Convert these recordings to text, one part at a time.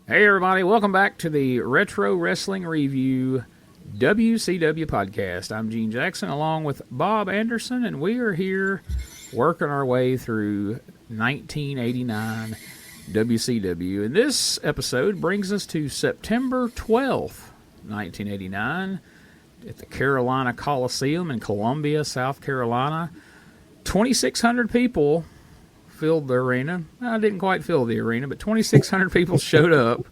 Hey everybody, welcome back to the Retro Wrestling Review WCW podcast. I'm Gene Jackson along with Bob Anderson, and we are here working our way through 1989 WCW. And this episode brings us to September 12th, 1989 at the Carolina Coliseum in Columbia, South Carolina. 2,600 people filled the arena. I didn't quite fill the arena, but 2,600 people showed up.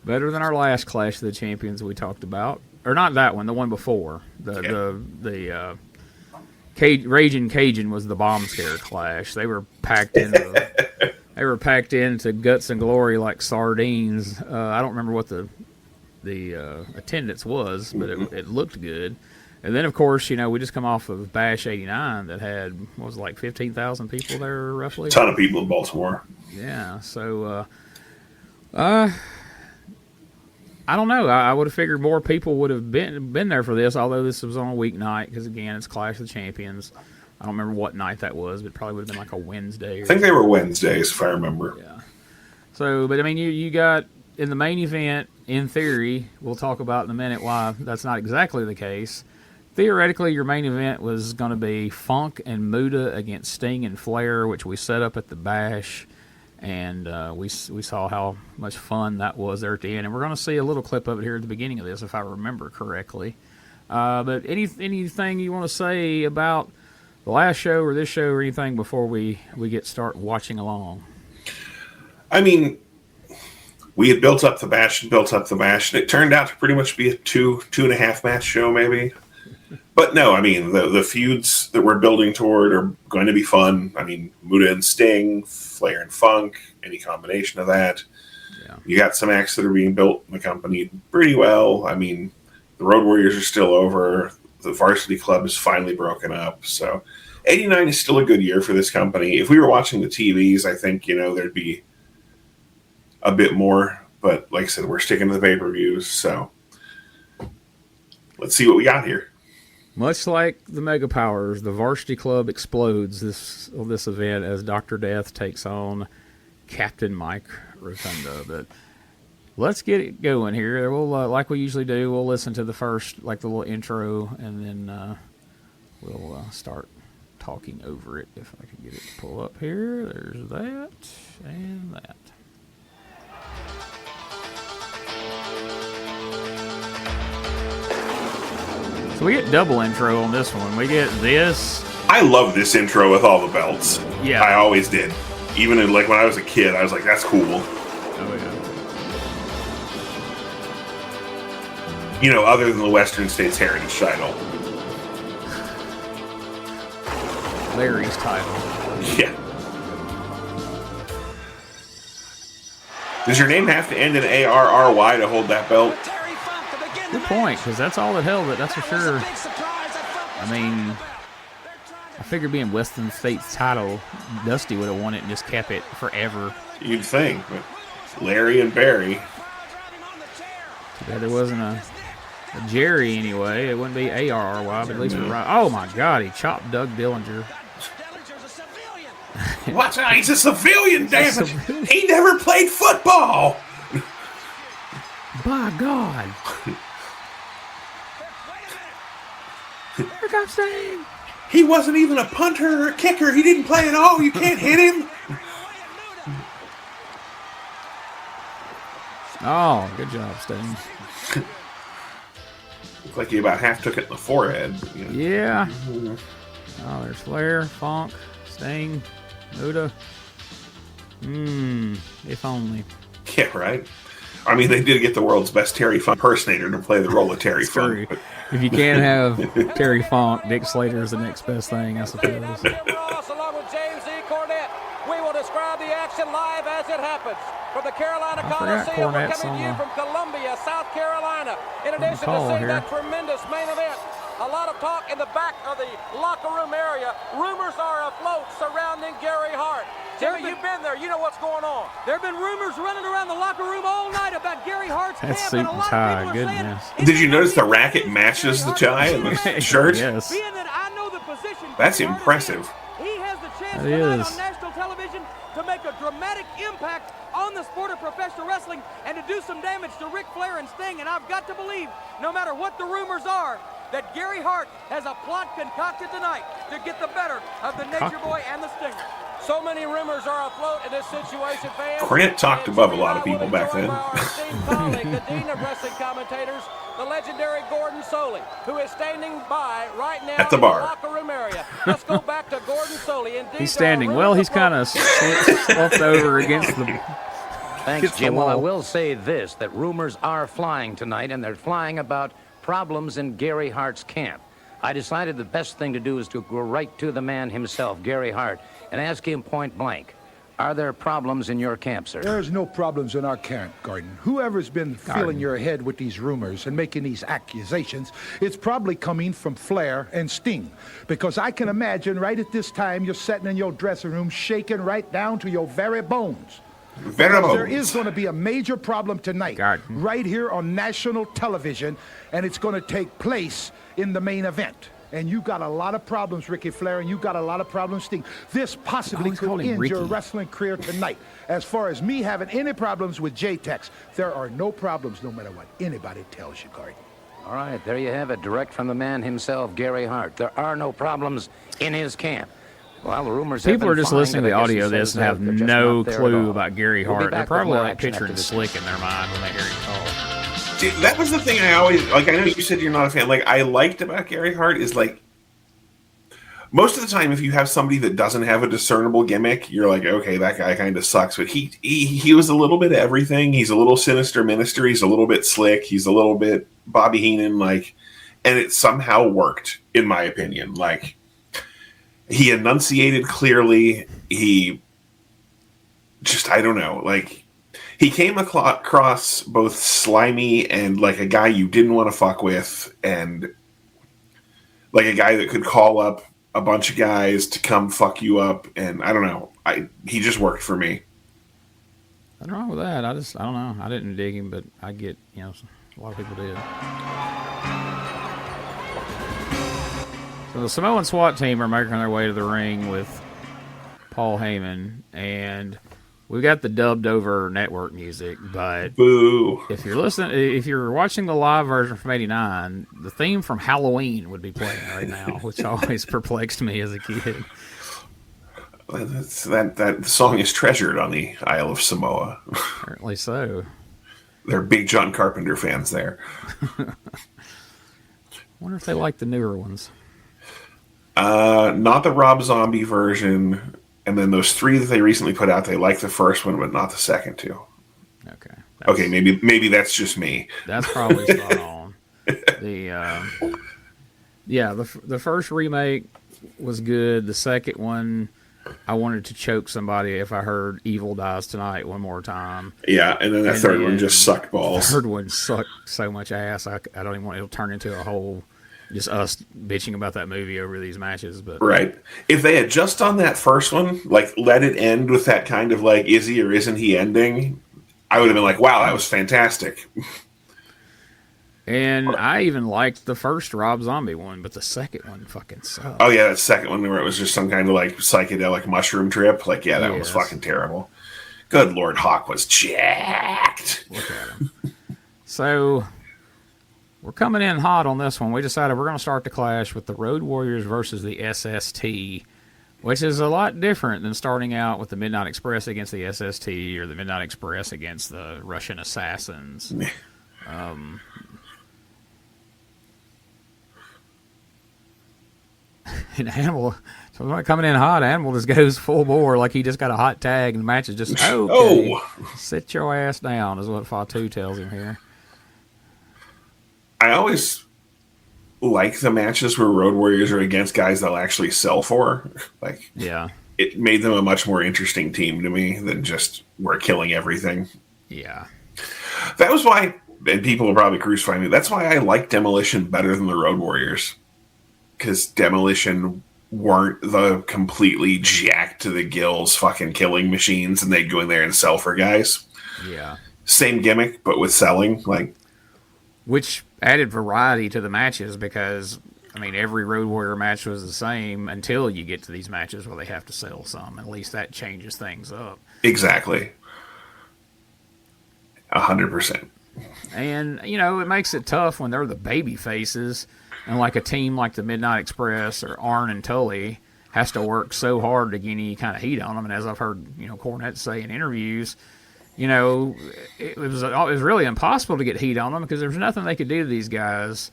Better than our last Clash of the Champions we talked about, or not that one, the one before. The Raging Cajun was the bomb scare clash. They were packed into guts and glory like sardines. I don't remember what the attendance was, but it looked good. And then, of course, we just come off of Bash 89 that had, what was it, like 15,000 people there, roughly? A ton of people in Baltimore. Yeah, so, I don't know. I would have figured more people would have been there for this, although this was on a weeknight, because, again, it's Clash of the Champions. I don't remember what night that was, but it probably would have been like a Wednesday. I think they were Wednesdays, if I remember. Yeah. So, but, I mean, you got, in the main event, in theory, we'll talk about in a minute why that's not exactly the case. Theoretically, your main event was going to be Funk and Muta against Sting and Flair, which we set up at the Bash, and we saw how much fun that was there at the end. And we're going to see a little clip of it here at the beginning of this, if I remember correctly. But anything you want to say about the last show or this show or anything before we start watching along? I mean, we had built up the Bash, and it turned out to pretty much be a two and a half match show, maybe. But no, I mean, the feuds that we're building toward are going to be fun. I mean, Muta and Sting, Flair and Funk, any combination of that. Yeah. You got some acts that are being built in the company pretty well. I mean, the Road Warriors are still over. The Varsity Club is finally broken up. So 89 is still a good year for this company. If we were watching the TVs, I think, there'd be a bit more. But like I said, we're sticking to the pay-per-views. So let's see what we got here. Much like the Mega Powers, the Varsity Club explodes this event as Dr. Death takes on Captain Mike Rotunda. But let's get it going here. We'll, like we usually do, we'll listen to the first, like the little intro, and then we'll start talking over it. If I can get it to pull up here. There's that and that. So we get double intro on this one. We get this. I love this intro with all the belts. Yeah. I always did. Even when I was a kid, I was like, that's cool. Oh, yeah. Other than the Western States Heritage title. Larry's title. Yeah. Does your name have to end in ARRY to hold that belt? Good point, because that's all that held it, that's for sure. I mean, I figured being Western States title, Dusty would have won it and just kept it forever. You'd think, but Larry and Barry. Too bad there wasn't a Jerry anyway. It wouldn't be ARRY, but at least we're right. Oh my God, he chopped Doug Dillinger. Watch out, he's a civilian, damn it! He never played football! By God. Here comes Sting. He wasn't even a punter or a kicker. He didn't play at all. You can't hit him. Oh, good job, Sting. Looks like he about half took it in the forehead. Yeah. Oh, there's Flair, Funk, Sting, Muta. If only. Yeah, right. I mean, they did get the world's best Terry Funk impersonator to play the role of Terry Funk. But... If you can't have Terry Funk, Dick Slater is the next best thing, I suppose. Along with James E. Cornette, we will describe the action live as it happens. From the Carolina Coliseum, we're coming to you from Columbia, South Carolina. In addition to seeing that tremendous main event, a lot of talk in the back of the locker room area. Rumors are afloat surrounding Gary Hart. Jimmy, you've been there. You know what's going on. There have been rumors running around the locker room all night about Gary Hart's that camp, suit and a and lot tie, of people are goodness. saying, did you notice the racket matches the tie and the shirt? Yes. Being that I know the position That's impressive. He has the chance That tonight is. on national television to make a dramatic impact on the sport of professional wrestling and to do some damage to Ric Flair and Sting. And I've got to believe, no matter what the rumors are, that Gary Hart has a plot concocted tonight to get the better of the Nature Boy and the Stinger. So many rumors are afloat in this situation, fans. Grant talked above a lot of people back then. Our esteemed colleague, the dean of wrestling commentators, the legendary Gordon Soley, who is standing by right now at the bar. In the locker room area. Let's go back to Gordon Soley. Indeed, he's standing. Well, he's kind of slumped over against the. Thanks, Jim. Well, I will say this, that rumors are flying tonight, and they're flying about problems in Gary Hart's camp. I decided the best thing to do is to go right to the man himself, Gary Hart, and ask him point blank, are there problems in your camp, sir? There's no problems in our camp, Gordon. Whoever's been filling your head with these rumors and making these accusations, it's probably coming from Flair and Sting. Because I can imagine right at this time you're sitting in your dressing room shaking right down to your very bones. There is going to be a major problem tonight, right here on national television, and it's going to take place in the main event. And you got a lot of problems, Ricky Flair, and you got a lot of problems, Sting. This possibly could end your wrestling career tonight. As far as me having any problems with J-Tex, there are no problems no matter what anybody tells you, Gordon. All right, there you have it, direct from the man himself, Gary Hart. There are no problems in his camp. Well, the rumors people are just listening to the audio of this and have no clue about Gary Hart. They're probably like picturing Slick in their mind when they hear him talk. See, that was the thing I always like. I know you said you're not a fan. Like I liked about Gary Hart is like most of the time, if you have somebody that doesn't have a discernible gimmick, you're like, okay, that guy kind of sucks. But he was a little bit of everything. He's a little sinister minister. He's a little bit slick. He's a little bit Bobby Heenan, like, and it somehow worked, in my opinion. Like. He enunciated clearly. He just, I don't know, like, he came across both slimy and like a guy you didn't want to fuck with, and like a guy that could call up a bunch of guys to come fuck you up. And I don't know. He just worked for me. Nothing wrong with that. I don't know. I didn't dig him, but I get, a lot of people did. So the Samoan SWAT team are making their way to the ring with Paul Heyman, and we've got the dubbed over network music, but boo. If you're watching the live version from '89, the theme from Halloween would be playing right now, which always perplexed me as a kid. That song is treasured on the Isle of Samoa. Apparently so. They're big John Carpenter fans there. Wonder if they like the newer ones. Not the Rob Zombie version, and then those three that they recently put out, they like the first one, but not the second two. Okay. Okay, maybe that's just me. That's probably spot on. The first remake was good. The second one, I wanted to choke somebody if I heard "Evil Dies Tonight" one more time. Yeah, and then the third one just sucked balls. The third one sucked so much ass. I don't even want it'll turn into a whole. Just us bitching about that movie over these matches, but right. If they had just done that first one, like let it end with that kind of like is he or isn't he ending, I would have been like, wow, that was fantastic. And I even liked the first Rob Zombie one, but the second one fucking sucked. Oh yeah, that second one where it was just some kind of like psychedelic mushroom trip. Like yeah, that one was fucking terrible. Good Lord, Hawk was jacked. Look at him. So. We're coming in hot on this one. We decided we're going to start the clash with the Road Warriors versus the SST, which is a lot different than starting out with the Midnight Express against the SST or the Midnight Express against the Russian Assassins. And Animal, so coming in hot, Animal just goes full bore like he just got a hot tag, and the match is just, sit your ass down, is what Fatu tells him here. I always like the matches where Road Warriors are against guys they'll actually sell for. Like, yeah, it made them a much more interesting team to me than just we're killing everything. Yeah, that was why, and people will probably crucify me. That's why I like Demolition better than the Road Warriors, because Demolition weren't the completely jacked to the gills fucking killing machines, and they'd go in there and sell for guys. Yeah, same gimmick, but with selling, like. Which added variety to the matches because I mean, every Road Warrior match was the same until you get to these matches where they have to sell some. At least that changes things up. Exactly. 100%. And, you know, it makes it tough when they're the baby faces and like a team like the Midnight Express or Arn and Tully has to work so hard to get any kind of heat on them. And as I've heard, you know, Cornette say in interviews, you know, it was really impossible to get heat on them because there was nothing they could do to these guys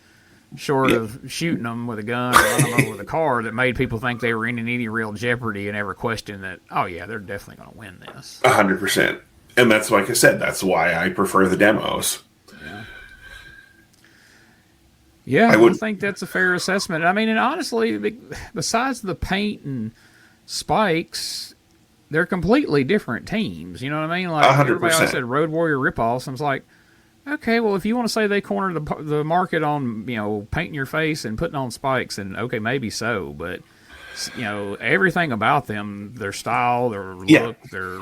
short of shooting them with a gun or running them over with a car that made people think they were in any real jeopardy and ever question that, oh, yeah, they're definitely going to win this. 100%. And that's, like I said, that's why I prefer the demos. Yeah, I think that's a fair assessment. I mean, and honestly, besides the paint and spikes, they're completely different teams. You know what I mean? Like 100%. Everybody always said Road Warrior ripoffs. I was like, okay, well, if you want to say they cornered the market on, you know, painting your face and putting on spikes, and okay, maybe so, but you know, everything about them, their style, their look, their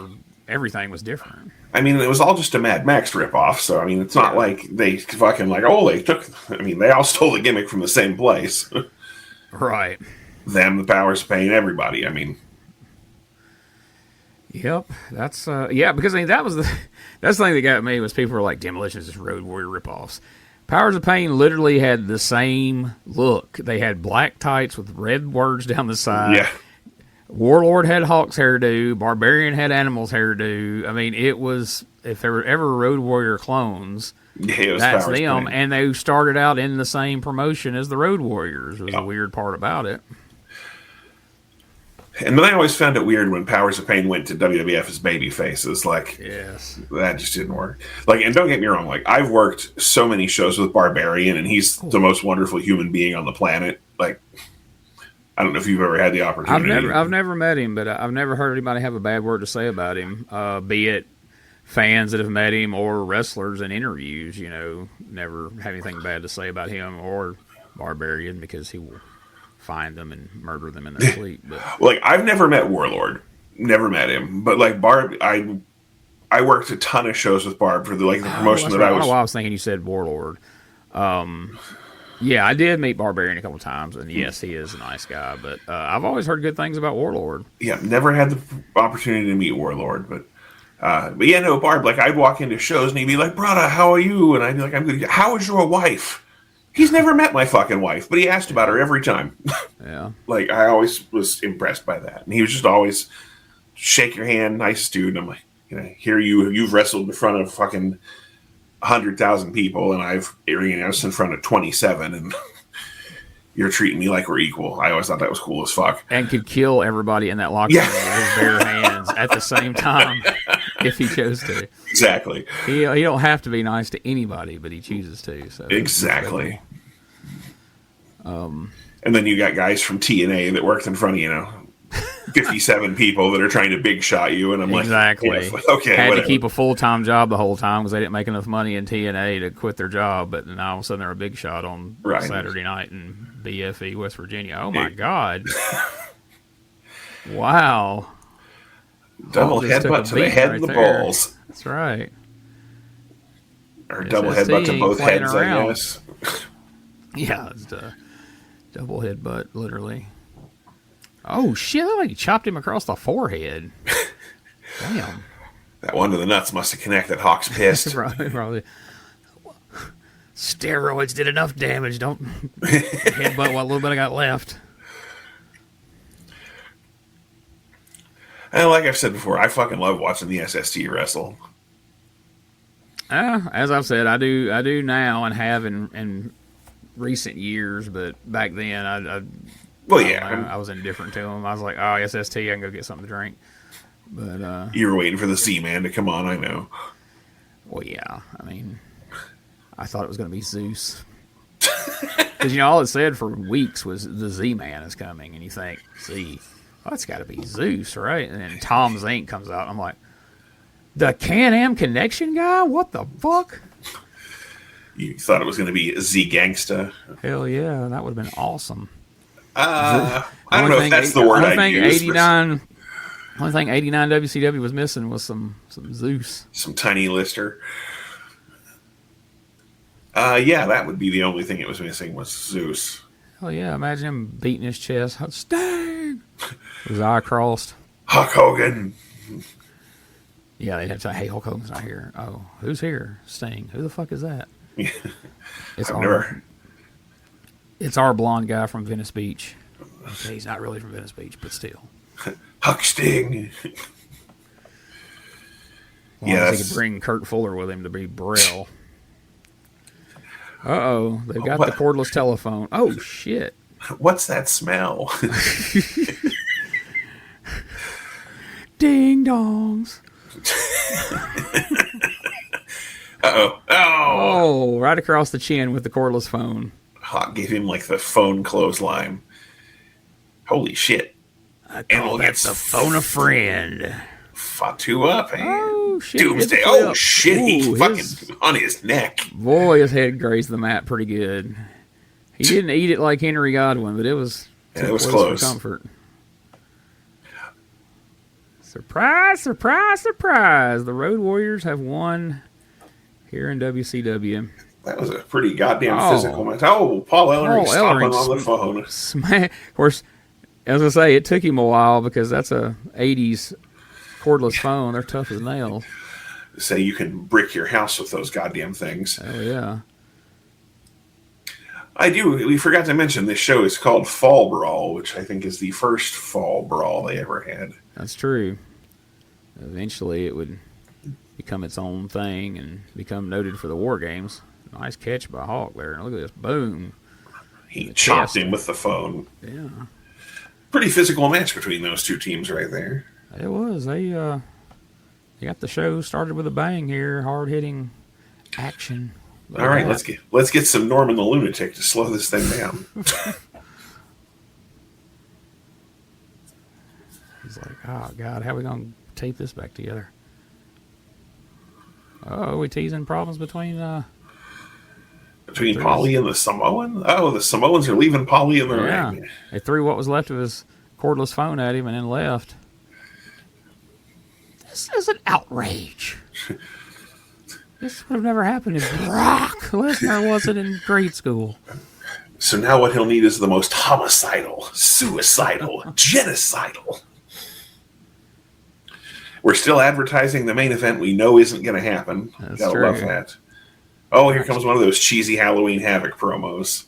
everything was different. I mean, it was all just a Mad Max ripoff, so I mean, it's not like they fucking like, oh, they took. I mean, they all stole the gimmick from the same place, right? Them, the Powers of Pain, everybody. I mean, yep, that's because I mean that's the thing that got me was people were like, Demolition is just Road Warrior ripoffs. Powers of Pain literally had the same look. They had black tights with red words down the side. Yeah. Warlord had Hawk's hairdo. Barbarian had Animal's hairdo. I mean, it was, if there were ever Road Warrior clones, that's Powers them. Pain. And they started out in the same promotion as the Road Warriors. Was the weird part about it. And then I always found it weird when Powers of Pain went to WWF as baby faces. Like, yes, that just didn't work. Like, and don't get me wrong, like, I've worked so many shows with Barbarian, and he's the most wonderful human being on the planet. Like, I don't know if you've ever had the opportunity. I've never met him, but I've never heard anybody have a bad word to say about him, be it fans that have met him or wrestlers in interviews. You know, never have anything bad to say about him or Barbarian because he will find them and murder them in their sleep. But like, I've never met Warlord, never met him, but like Barb, I worked a ton of shows with Barb for the promotion that right. I was. I don't know why I was thinking you said Warlord. Yeah, I did meet Barbarian a couple of times, and yes, he is a nice guy. But I've always heard good things about Warlord. Yeah, never had the opportunity to meet Warlord, but yeah, no, Barb. Like, I'd walk into shows and he'd be like, "Brother, how are you?" And I'd be like, "I'm good." "How is your wife?" He's never met my fucking wife, but he asked about her every time. Yeah, like, I always was impressed by that, and he was just always shake your hand, nice dude. And I'm like, you know, here you've wrestled in front of fucking 100,000 people, and I've was in front of 27, and you're treating me like we're equal. I always thought that was cool as fuck. And could kill everybody in that locker room with his bare hands at the same time if he chose to. Exactly. He don't have to be nice to anybody, but he chooses to. So exactly. And then you got guys from TNA that worked in front of 57 people that are trying to big shot you, and I'm like, exactly. Yeah, okay, had whatever. to keep a full-time job the whole time because they didn't make enough money in TNA to quit their job, but now all of a sudden they're a big shot on Saturday night in BFE, West Virginia. Oh my God. Wow. Double headbutt to the head and the balls. That's right. Or double headbutt to both heads, I guess. Yeah, it's a double headbutt, literally. Oh, shit, that lady chopped him across the forehead. Damn. That one to the nuts must have connected. Hawk's pissed. Probably. Steroids did enough damage. Don't headbutt what little bit I got left. And like I've said before, I fucking love watching the SST wrestle. As I've said, I do now and have in recent years, but back then I was indifferent to them. I was like, oh, SST, I can go get something to drink. But you were waiting for the Z-Man to come on, I know. Well, yeah. I mean, I thought it was going to be Zeus. Because, all it said for weeks was the Z-Man is coming. And you think, it's got to be Zeus, right? And then Tom Zink comes out. And I'm like, the Can-Am Connection guy? What the fuck? You thought it was going to be Z-Gangsta. Hell yeah. That would have been awesome. I don't know if that's the word I'd use. Only thing 89 WCW was missing was some Zeus. Some tiny Lister. Yeah, that would be the only thing it was missing was Zeus. Oh, yeah, imagine him beating his chest. Sting! His eye crossed. Hulk Hogan. Yeah, they'd have to say, hey, Hulk Hogan's not here. Oh, who's here? Sting. Who the fuck is that? It's our blonde guy from Venice Beach. Okay, he's not really from Venice Beach, but still. Huck Sting. He could bring Kurt Fuller with him to be Brawl. Uh-oh, they've got the cordless telephone. Oh, shit. What's that smell? Ding dongs. Uh-oh. Oh, right across the chin with the cordless phone. Hawk gave him like the phone clothesline. Holy shit. I call that the phone a friend. Fatu up, man. Oh, shit. Doomsday. Oh, shit. He fucking on his neck. Boy, his head grazed the mat pretty good. He didn't eat it like Henry Godwin, but it was close. For comfort. Surprise, surprise, surprise. The Road Warriors have won here in WCW. That was a pretty goddamn physical match. Oh, Paul Ellering stomping on the phone. Of course, as I say, it took him a while because that's a 80s cordless phone. They're tough as nails. Say you can brick your house with those goddamn things. Oh, yeah. We forgot to mention this show is called Fall Brawl, which I think is the first Fall Brawl they ever had. That's true. Eventually it would become its own thing and become noted for the War Games. Nice catch by Hawk there. Look at this. Boom. He chopped him with the phone. Yeah. Pretty physical match between those two teams right there. It was. They got the show started with a bang here. Hard-hitting action. All right, let's get some Norman the Lunatic to slow this thing down. He's like, oh, God, how are we going to tape this back together? Oh, we teasing problems between Paulie and the Samoan? Oh, the Samoans are leaving Paulie in the ring. They threw what was left of his cordless phone at him and then left. This is an outrage. This would have never happened if Brock Lesnar wasn't in grade school. So now what he'll need is the most homicidal, suicidal, genocidal. We're still advertising the main event we know isn't going to happen. That's Gotta true. love that. Oh, here comes one of those cheesy Halloween Havoc promos.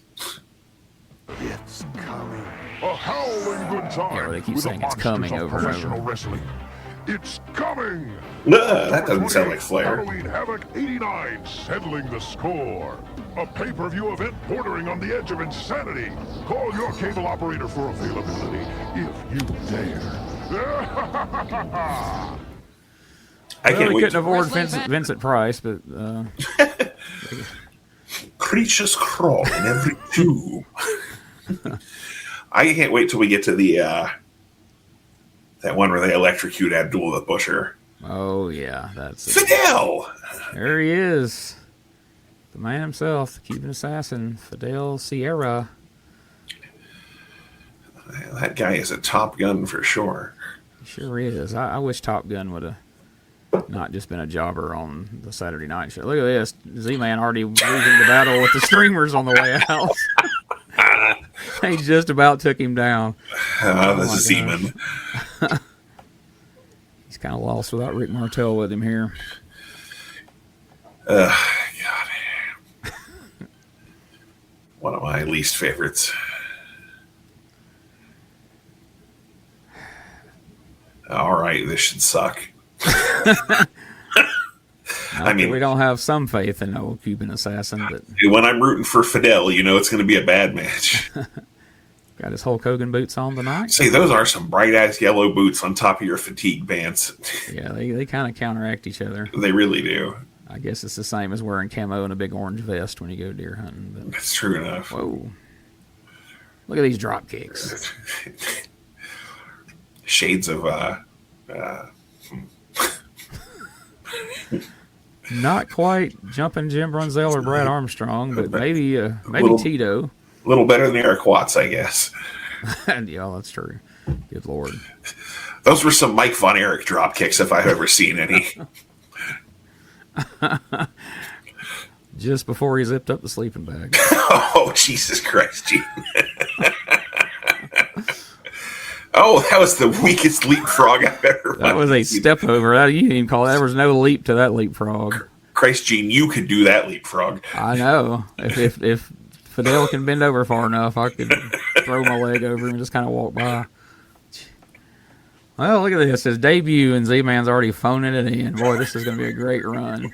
It's coming. A howling good time. Yeah, they keep with saying the it's coming monsters of over and professional over. wrestling. It's coming. That doesn't sound like Flair. Halloween Havoc 89 settling the score. A pay-per-view event bordering on the edge of insanity. Call your cable operator for availability if you dare. I can't we wait. couldn't afford Vincent Price, but Creatures crawl in every tube. I can't wait till we get to the that one where they electrocute Abdul the Butcher. oh yeah, that's it. Fidel! There he is, the man himself, the Cuban assassin, Fidel Sierra. That guy is a Top Gun for sure. He sure is. I wish Top Gun would have not just been a jobber on the Saturday night show. Look at this, Z-Man already losing the battle with the streamers on the way out. He just about took him down. This is Z-Man. He's kind of lost without Rick Martel with him here. God. One of my least favorites. All right, this should suck. I mean, we don't have some faith in no Cuban assassin, but when I'm rooting for Fidel, you know it's going to be a bad match. got his Hulk Hogan boots on tonight. See, those are some bright-ass yellow boots on top of your fatigue pants. Yeah, they kind of counteract each other. They really do. I guess it's the same as wearing camo and a big orange vest when you go deer hunting. But, That's true enough. whoa. Look at these drop kicks. Shades of Not quite jumping Jim Brunzell or Brad Armstrong, but maybe Tito. A little better than Eric Watts, I guess. Yeah, that's true. Good Lord. Those were some Mike Von Erich drop kicks if I've ever seen any. Just before he zipped up the sleeping bag. Oh, Jesus Christ, Gene. Oh, that was the weakest leapfrog I've ever. That was a step over. You didn't even call it. There was no leap to that leapfrog. Christ, Gene, you could do that leapfrog. I know. If Fidel can bend over far enough, I could throw my leg over and just kind of walk by. Well, look at this. His debut, and Z-Man's already phoning it in. Boy, this is going to be a great run.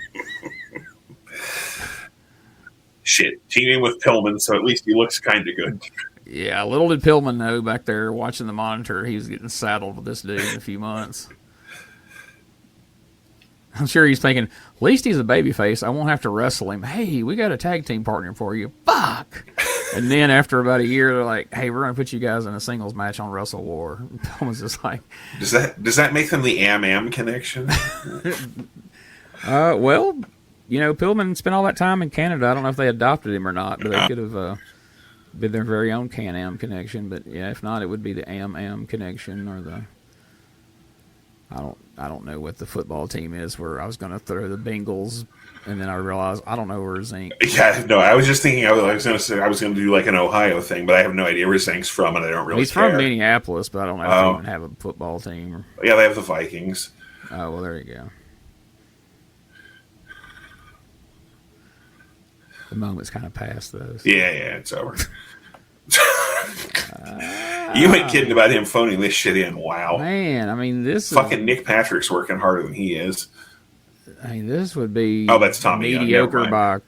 Shit, teaming with Pillman, so at least he looks kind of good. Yeah, little did Pillman know back there watching the monitor he was getting saddled with this dude in a few months. I'm sure he's thinking, at least he's a babyface. I won't have to wrestle him. Hey, we got a tag team partner for you. Fuck! And then after about a year, they're like, hey, we're going to put you guys in a singles match on Wrestle War. Pillman's just like... Does that make them the Am connection? Well, Pillman spent all that time in Canada. I don't know if they adopted him or not, but they could have... been their very own Can-Am connection, but yeah, if not, it would be the Am connection or the I don't know what the football team is. Where I was going to throw the Bengals, and then I realized I don't know where Zink. Yeah, no, I was just thinking I was going to say I was going to do like an Ohio thing, but I have no idea where Zink's from, and I don't really. He's care. from Minneapolis, but I don't know if they even have a football team. Yeah, they have the Vikings. Oh well, there you go. The moment's kind of past those. Yeah, it's over. You ain't kidding about him phoning this shit in. Wow. Man, I mean, Nick Patrick's working harder than he is. I mean, this would be that's Tommy mediocre by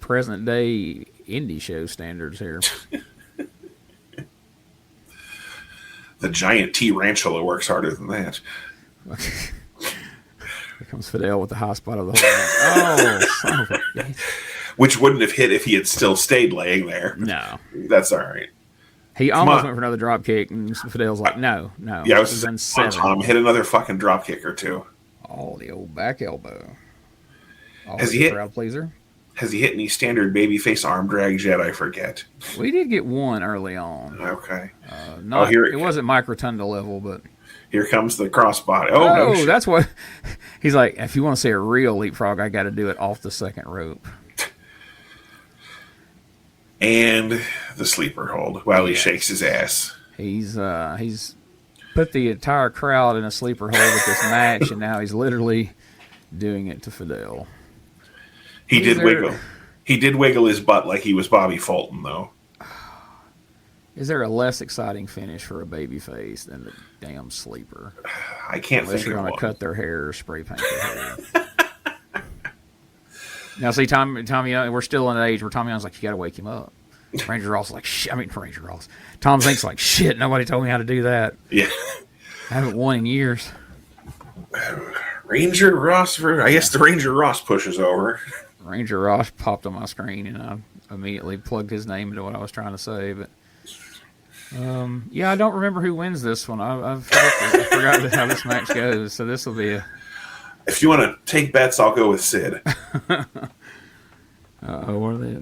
present day indie show standards here. The giant Tarantula works harder than that. Here comes Fidel with the high spot of the whole match. Oh, son of a bitch. Which wouldn't have hit if he had still stayed laying there. No. That's all right. He almost went for another drop kick, and Fidel's like, no. Yeah, I was done 7. Tom, hit another fucking drop kick or two. Oh, the old back elbow. Has he hit? Crowd pleaser. Has he hit any standard babyface arm drags yet? I forget. We did get one early on. Okay. It wasn't Mike Rotunda level, but... Here comes the crossbody. Oh, no, that's what... He's like, if you want to see a real leapfrog, I got to do it off the second rope. And the sleeper hold while he shakes his ass. He's put the entire crowd in a sleeper hold with this match, and now he's literally doing it to Fidel. He did wiggle his butt like he was Bobby Fulton, though. Is there a less exciting finish for a babyface than the damn sleeper? I can't Unless think you're of going one. to cut their hair or spray paint their hair. Now, see, Tommy Young, we're still in an age where Tommy Young's like, you got to wake him up. Ranger Ross is like, shit. I mean, Ranger Ross. Tom Zink's like, shit, nobody told me how to do that. Yeah. I haven't won in years. Ranger Ross, I guess the Ranger Ross pushes over. Ranger Ross popped on my screen, and I immediately plugged his name into what I was trying to say. But yeah, I don't remember who wins this one. I forgot how this match goes. So this will be a. If you want to take bets, I'll go with Sid. What are they?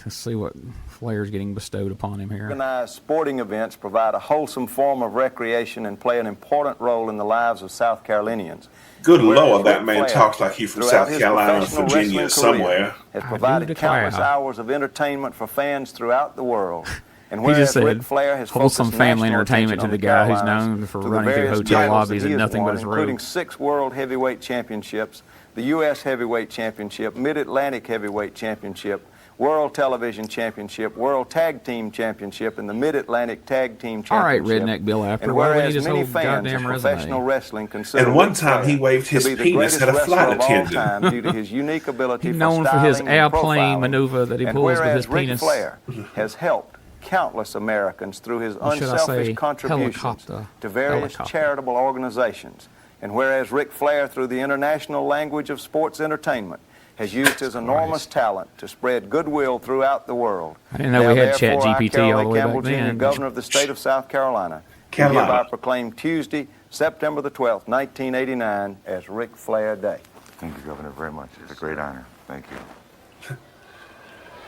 Let's see what Flair's getting bestowed upon him here. Organized sporting events provide a wholesome form of recreation and play an important role in the lives of South Carolinians. Good Lord, that man talks like he's from South Carolina or Virginia somewhere. Has provided countless hours of entertainment for fans throughout the world. And he just said, Ric Flair has wholesome family entertainment to the guy who's known for running through hotel lobbies and nothing but his robe. Including 6 World Heavyweight Championships, the U.S. Heavyweight Championship, Mid-Atlantic Heavyweight Championship, World Television Championship, World Tag Team Championship, and the Mid-Atlantic Tag Team Championship. All right, Redneck Bill After. And whereas many fans of professional wrestling consider and one time he waved his penis at a flight attendant due to his unique ability He's known for his airplane maneuver that he pulls with his Ric penis. Flair has helped countless Americans through his unselfish contributions to various charitable organizations. And whereas Ric Flair, through the international language of sports entertainment, has used his enormous talent to spread goodwill throughout the world. I didn't know we had Chat GPT all the way back then. Governor of the state of South Carolina, hereby proclaimed Tuesday, September the 12th, 1989, as Ric Flair Day. Thank you, Governor, very much. It's a great honor. Thank you.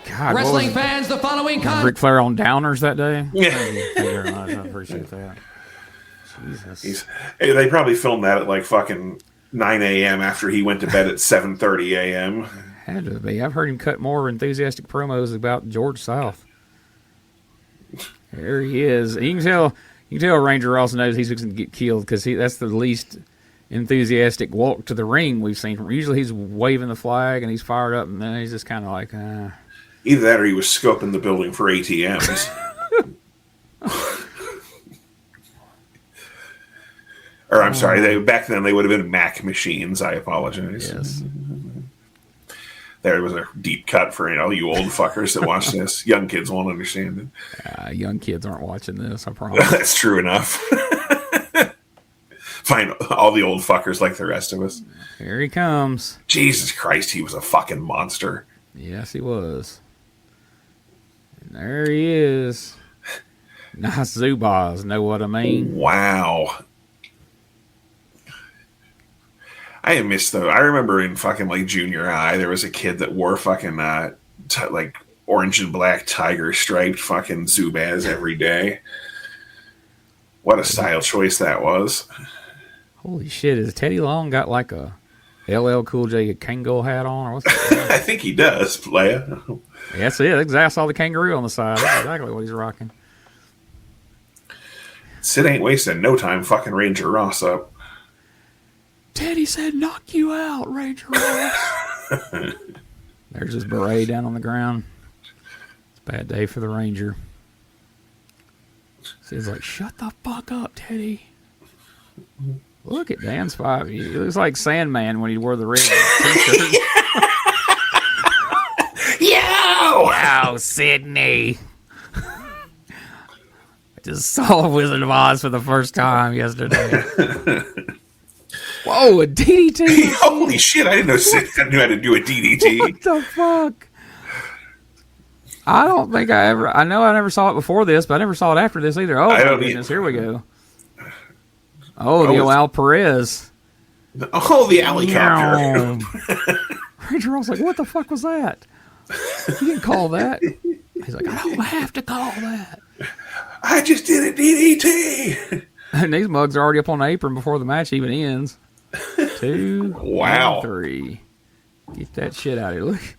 God, wrestling fans, the following Ric Flair on Downers that day? Yeah. Thank you very much. I appreciate that. Jesus. They probably filmed that at like fucking 9 a.m. after he went to bed at 7:30 a.m. Had to be. I've heard him cut more enthusiastic promos about George South. There he is. You can tell Ranger Ross knows he's going to get killed because that's the least enthusiastic walk to the ring we've seen from. Usually he's waving the flag and he's fired up, and then he's just kind of like, Either that or he was scoping the building for ATMs. Or I'm sorry, back then they would have been Mac machines. I apologize. Yes. There was a deep cut for all you old fuckers that watch this. Young kids won't understand it. Young kids aren't watching this, I promise. That's true enough. Find all the old fuckers like the rest of us. Here he comes. Jesus Christ, he was a fucking monster. Yes, he was. And there he is. Nice Zubaz, know what I mean? Wow. I miss though. I remember in fucking like junior high, there was a kid that wore fucking like orange and black tiger striped fucking Zubaz every day. What a style choice that was. Holy shit! Has Teddy Long got like a LL Cool J Kangol hat on, or what's that? I think he does, playa. That's it. Exactly. I saw the kangaroo on the side. That's exactly what he's rocking. Sid ain't wasting no time fucking Ranger Ross up. Teddy said, "Knock you out, Ranger Ross." There's his beret down on the ground. It's a bad day for the Ranger. Sid's like, "Shut the fuck up, Teddy." Look at Dan Spivey. He looks like Sandman when he wore the red t-shirt. Yo, Sydney. I just saw Wizard of Oz for the first time yesterday. Whoa, a DDT! Holy shit, I didn't know Sid knew how to do a DDT. What the fuck? I don't think I know I never saw it before this, but I never saw it after this either. Oh, my goodness, here we go. Oh, the Al Perez. Oh, the helicopter. Ranger Ross like, what the fuck was that? You didn't call that. He's like, I don't have to call that. I just did a DDT. And these mugs are already up on the apron before the match even ends. 2, wow. 3. Get that shit out of here. Look.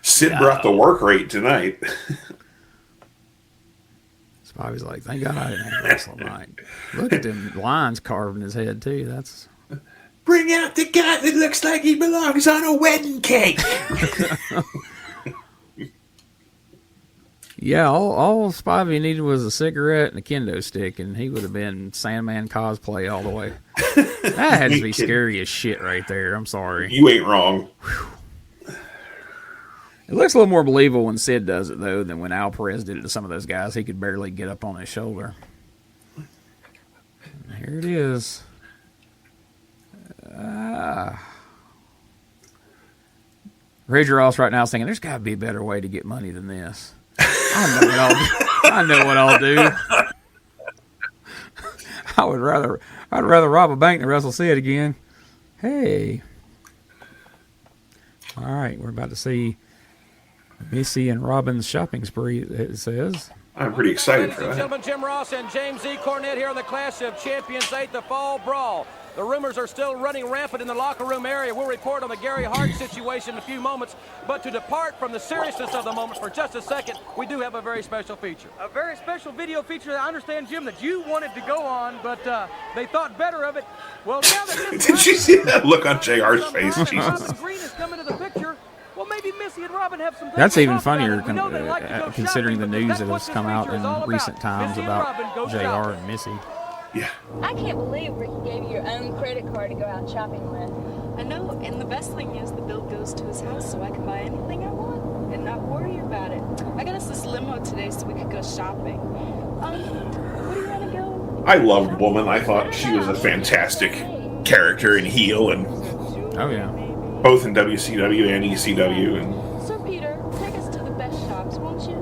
Sid brought the work rate tonight. Bobby's like, thank God I didn't have to wrestle tonight. Look at them lines carved in his head, too. That's. Bring out the guy that looks like he belongs on a wedding cake. Yeah, all Spivey needed was a cigarette and a kendo stick, and he would have been Sandman cosplay all the way. That had to be scary as shit right there. I'm sorry. You ain't wrong. Whew. It looks a little more believable when Sid does it, though, than when Al Perez did it to some of those guys. He could barely get up on his shoulder. And here it is. Ranger Ross right now is thinking, there's got to be a better way to get money than this. I know what I'll do. I'd rather rob a bank than wrestle Sid again. Hey. All right, we're about to see Missy and Robin's shopping spree, it says. I'm pretty excited for that. Ladies and gentlemen, Jim Ross and James E. Cornette here in the Clash of Champions 8, the Fall Brawl. The rumors are still running rampant in the locker room area. We'll report on the Gary Hart situation in a few moments. But to depart from the seriousness of the moment for just a second, we do have a very special feature. A very special video feature that I understand, Jim, that you wanted to go on, but they thought better of it. Well, now that this did you see that look on JR's face? Jesus. Robin Green has come into the picture. Well, maybe Missy and Robin have some. That's even funnier considering the news that has come out in recent times about JR and Missy. Yeah. I can't believe Rick gave you your own credit card to go out shopping with. I know, and the best thing is the bill goes to his house so I can buy anything I want and not worry about it. I got us this limo today so we could go shopping. Where do you want to go? I loved Woman. I thought she was a fantastic character and heel, and oh yeah, both in WCW and ECW. And Sir Peter, take us to the best shops, won't you?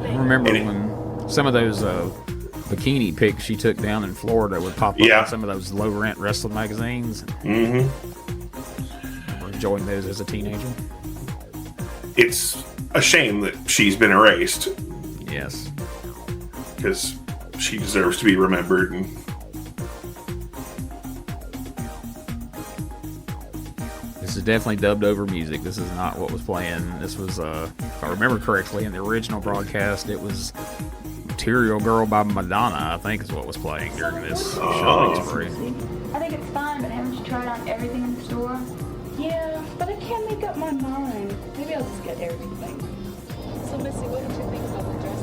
I remember when some of those bikini pics she took down in Florida would pop up in some of those low-rent wrestling magazines. Mm-hmm. I remember enjoying those as a teenager. It's a shame that she's been erased. Yes. Because she deserves to be remembered. And this is is definitely dubbed over music. This is not what was playing. This was, if I remember correctly, in the original broadcast, it was Material Girl by Madonna, I think is what was playing during this shopping spree. I think it's fine, but haven't you tried on everything in the store? Yeah, but I can't make up my mind. Maybe I'll just get everything. So, Missy, what did you think about the dress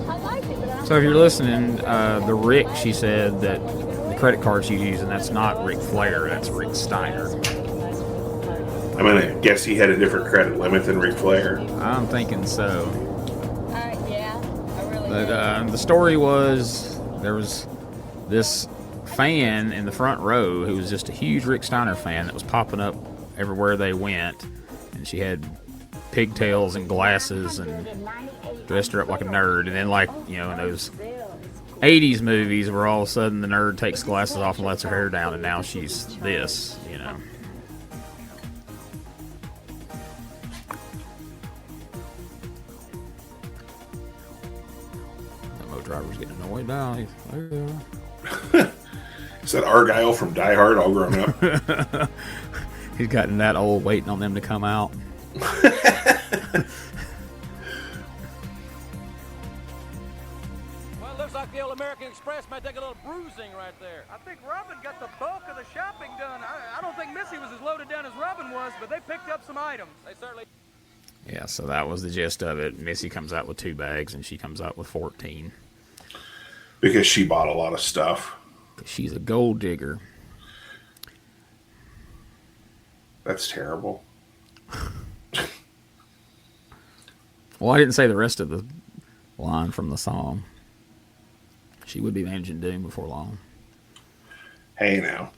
I liked it, but So if you're listening, the Rick, she said that the credit cards you use, and that's not Ric Flair, that's Rick Steiner. I'm going to guess he had a different credit limit than Ric Flair. I'm thinking so. yeah, I really But the story was there was this fan in the front row who was just a huge Rick Steiner fan that was popping up everywhere they went. And she had pigtails and glasses and dressed her up like a nerd. And then, like, you know, in those 80s movies where all of a sudden the nerd takes glasses off and lets her hair down and now she's this, you know. Driver's getting annoyed now. Is that Argyle from Die Hard all grown up? He's gotten that old waiting on them to come out. Well, it looks like the old American Express might take a little bruising right there. I think Robin got the bulk of the shopping done. I don't think Missy was as loaded down as Robin was, but they picked up some items. They certainly... Yeah, so that was the gist of it. Missy comes out with 2 bags, and she comes out with 14. Because she bought a lot of stuff. She's a gold digger. That's terrible. Well, I didn't say the rest of the line from the song. She would be managing Doom before long. Hey, now.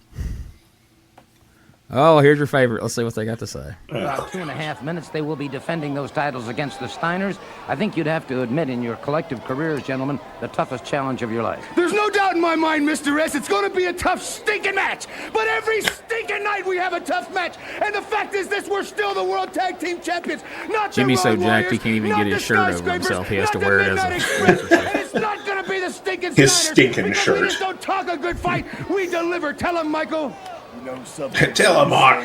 Oh, here's your favorite. Let's see what they got to say. About 2.5 minutes, they will be defending those titles against the Steiners. I think you'd have to admit in your collective careers, gentlemen, the toughest challenge of your life. There's no doubt in my mind, Mr. S, it's going to be a tough stinking match. But every stinking night we have a tough match. And the fact is this, we're still the World Tag Team Champions. Not Jimmy's the so jacked he can't even get his shirt over himself. He has to wear it as a... And it's not going to be the stinking His Steiners, stinking because shirt. We just don't talk a good fight. We deliver. Tell him, Michael. Tell him, Mark.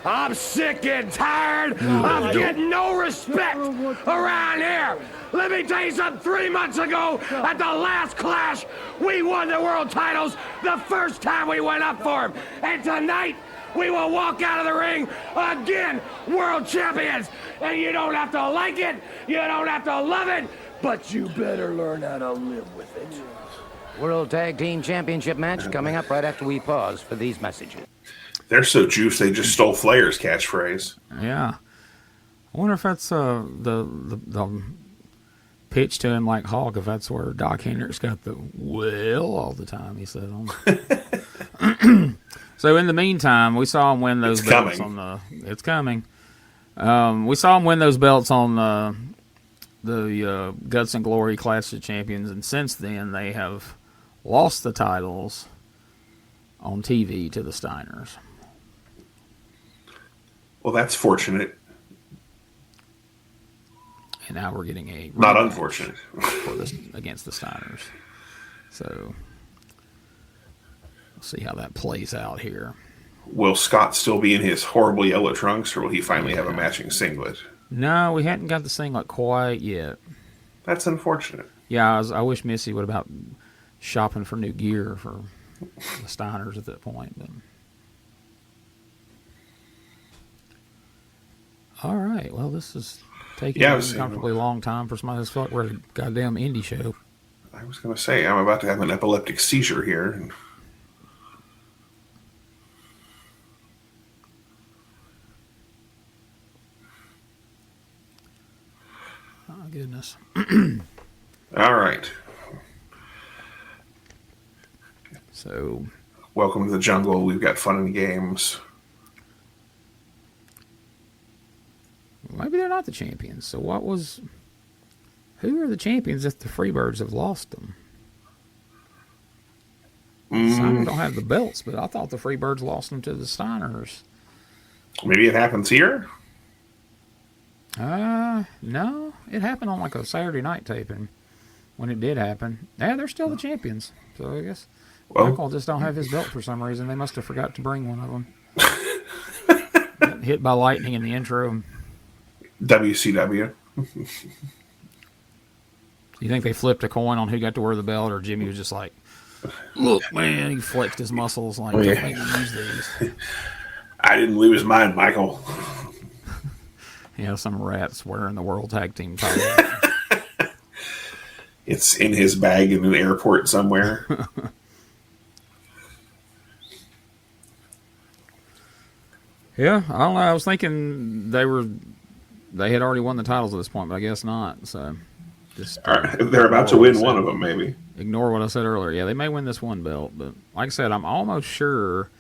I'm sick and tired of getting no respect around here. Let me tell you something. 3 months ago, at the last Clash, we won the world titles the first time we went up for them. And tonight, we will walk out of the ring again, world champions. And you don't have to like it, you don't have to love it, but you better learn how to live with it. World Tag Team Championship match coming up right after we pause for these messages. They're so juiced they just stole Flair's catchphrase. Yeah. I wonder if that's the pitch to him like Hulk, if that's where Doc Hendricks got the well all the time, he said. So in the meantime, we saw him win those belts on the... It's coming. We saw him win those belts on the Guts and Glory Clash of Champions, and since then they have lost the titles on TV to the Steiners. Well, that's fortunate. And now we're getting a not unfortunate for this against the Steiners. So we'll see how that plays out here. Will Scott still be in his horrible yellow trunks, or will he finally have a matching singlet? No, we hadn't got the singlet quite yet. That's unfortunate. Yeah, I wish Missy would have been shopping for new gear for the Steiners at that point. But. All right, well, this is taking an uncomfortably long time for somebody that's felt we're a goddamn indie show. I was going to say, I'm about to have an epileptic seizure here. Oh, goodness. All right. So, welcome to the jungle. We've got fun and games. Maybe they're not the champions. So who are the champions if the Freebirds have lost them? Steiners don't have the belts, but I thought the Freebirds lost them to the Steiners. Maybe it happens here? No. It happened on like a Saturday night taping when it did happen. Yeah, they're still the champions. So I guess Michael just don't have his belt for some reason. They must have forgot to bring one of them. hit by lightning in the intro? WCW. You think they flipped a coin on who got to wear the belt, or Jimmy was just like, look, man, he flexed his muscles like, don't make me use these. I didn't lose mine, Michael. Yeah, some rat's wearing the World Tag Team title. It's in his bag in an airport somewhere. Yeah, I don't know. I was thinking they had already won the titles at this point, but I guess not. So just they're about to win one of them, maybe. Ignore what I said earlier. Yeah, they may win this one belt, but like I said, I'm almost sure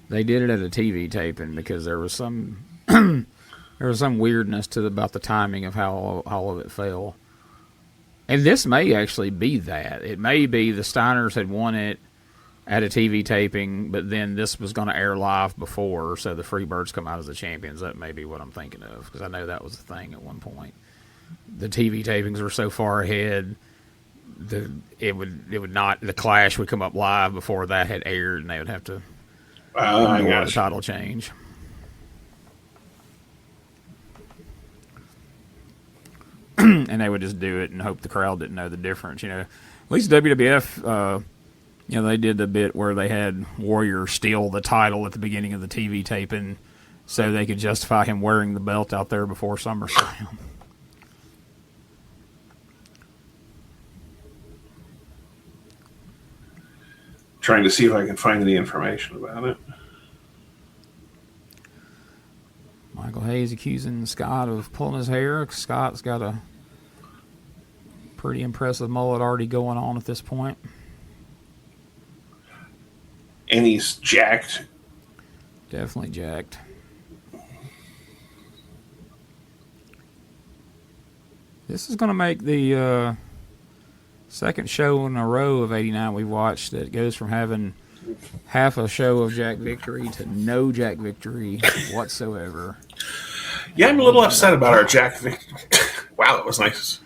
they did it at a TV taping because there was some weirdness about the timing of how all of it fell. And this may actually be that. It may be the Steiners had won it at a TV taping, but then this was going to air live before, so the Freebirds come out as the champions. That may be what I'm thinking of, because I know that was a thing at one point. The TV tapings were so far ahead, the Clash would come up live before that had aired, and they would have to ignore the title change. And they would just do it and hope the crowd didn't know the difference. At least WWF, they did the bit where they had Warrior steal the title at the beginning of the TV taping so they could justify him wearing the belt out there before SummerSlam. Trying to see if I can find any information about it. Michael Hayes accusing Scott of pulling his hair. Scott's got a pretty impressive mullet already going on at this point. And he's jacked. Definitely jacked. This is going to make the second show in a row of 89 we've watched that goes from having half a show of Jack Victory to no Jack Victory whatsoever. Yeah, I'm a little upset about our Jack Victory. Wow, that was nice.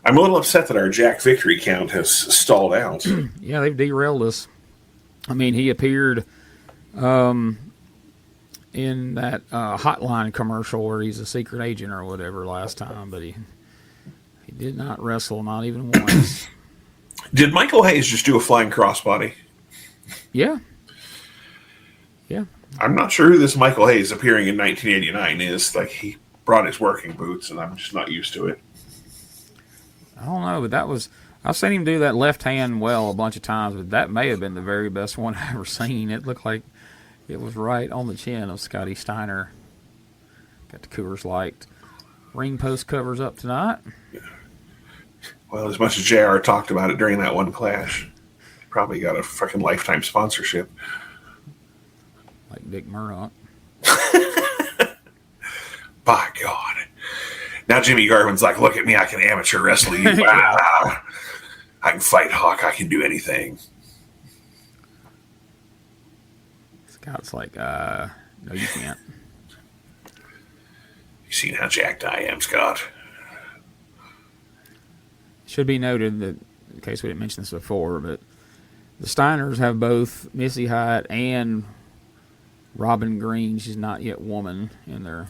I'm a little upset that our Jack Victory count has stalled out. Yeah, they've derailed us. I mean, he appeared in that Hotline commercial where he's a secret agent or whatever last time, but he did not wrestle, not even once. Did Michael Hayes just do a flying crossbody? Yeah. Yeah. I'm not sure who this Michael Hayes appearing in 1989 is. Like, he brought his working boots, and I'm just not used to it. I don't know, but I've seen him do that left hand well a bunch of times, but that may have been the very best one I've ever seen. It looked like it was right on the chin of Scotty Steiner. Got the Coors Light ring post covers up tonight. Well, as much as JR talked about it during that one Clash, he probably got a fucking lifetime sponsorship. Like Dick Murdoch. By God. Now Jimmy Garvin's like, look at me, I can amateur wrestle you. Wow. I can fight Hawk, I can do anything. Scott's like, no, you can't. You seen how jacked I am, Scott? Should be noted that, in case we didn't mention this before, but the Steiners have both Missy Hyatt and Robin Green, she's not yet woman, in their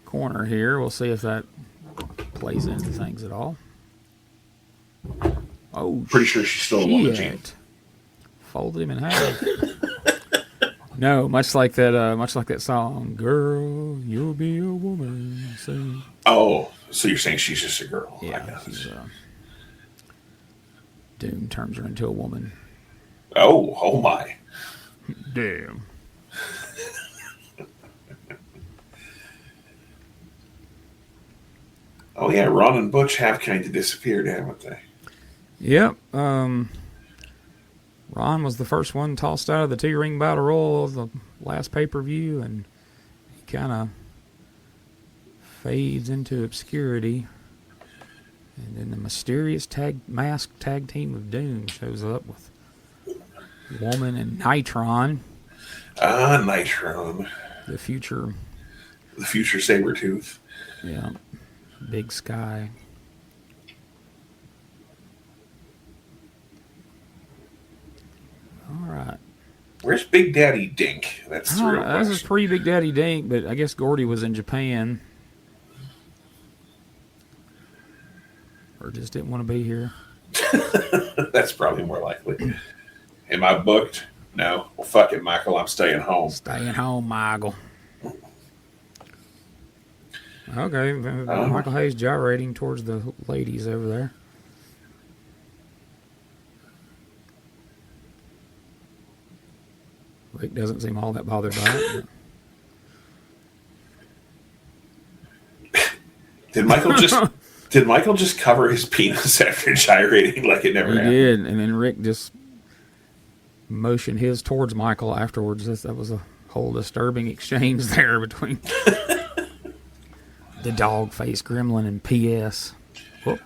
corner here. We'll see if that plays into things at all. Oh, pretty sure she's still a woman, Gene. Folded him in half. No, much like that song, "Girl, You'll Be a Woman." So. Oh, so you're saying she's just a girl? Yeah, Doom turns her into a woman. Oh my! Damn. Oh yeah, Ron and Butch have kind of disappeared, haven't they? Yep. Ron was the first one tossed out of the T-Ring Battle Royal of the last pay-per-view, and he kind of fades into obscurity. And then the mysterious masked tag team of Doom shows up with Woman and Nitron. Nitron. The future Sabretooth. Yeah. Big Sky. All right. Where's Big Daddy Dink? That's the real question. This is pre-Big Daddy Dink, but I guess Gordy was in Japan. Or just didn't want to be here. That's probably more likely. Am I booked? No. Well, fuck it, Michael. I'm staying home. Staying home, Michael. Okay. Michael Hayes gyrating towards the ladies over there. Rick doesn't seem all that bothered by it. Did Michael just cover his penis after gyrating like it never happened? He did, and then Rick just motioned his towards Michael afterwards. That was a whole disturbing exchange there between the dog-faced gremlin and PS. Whoop.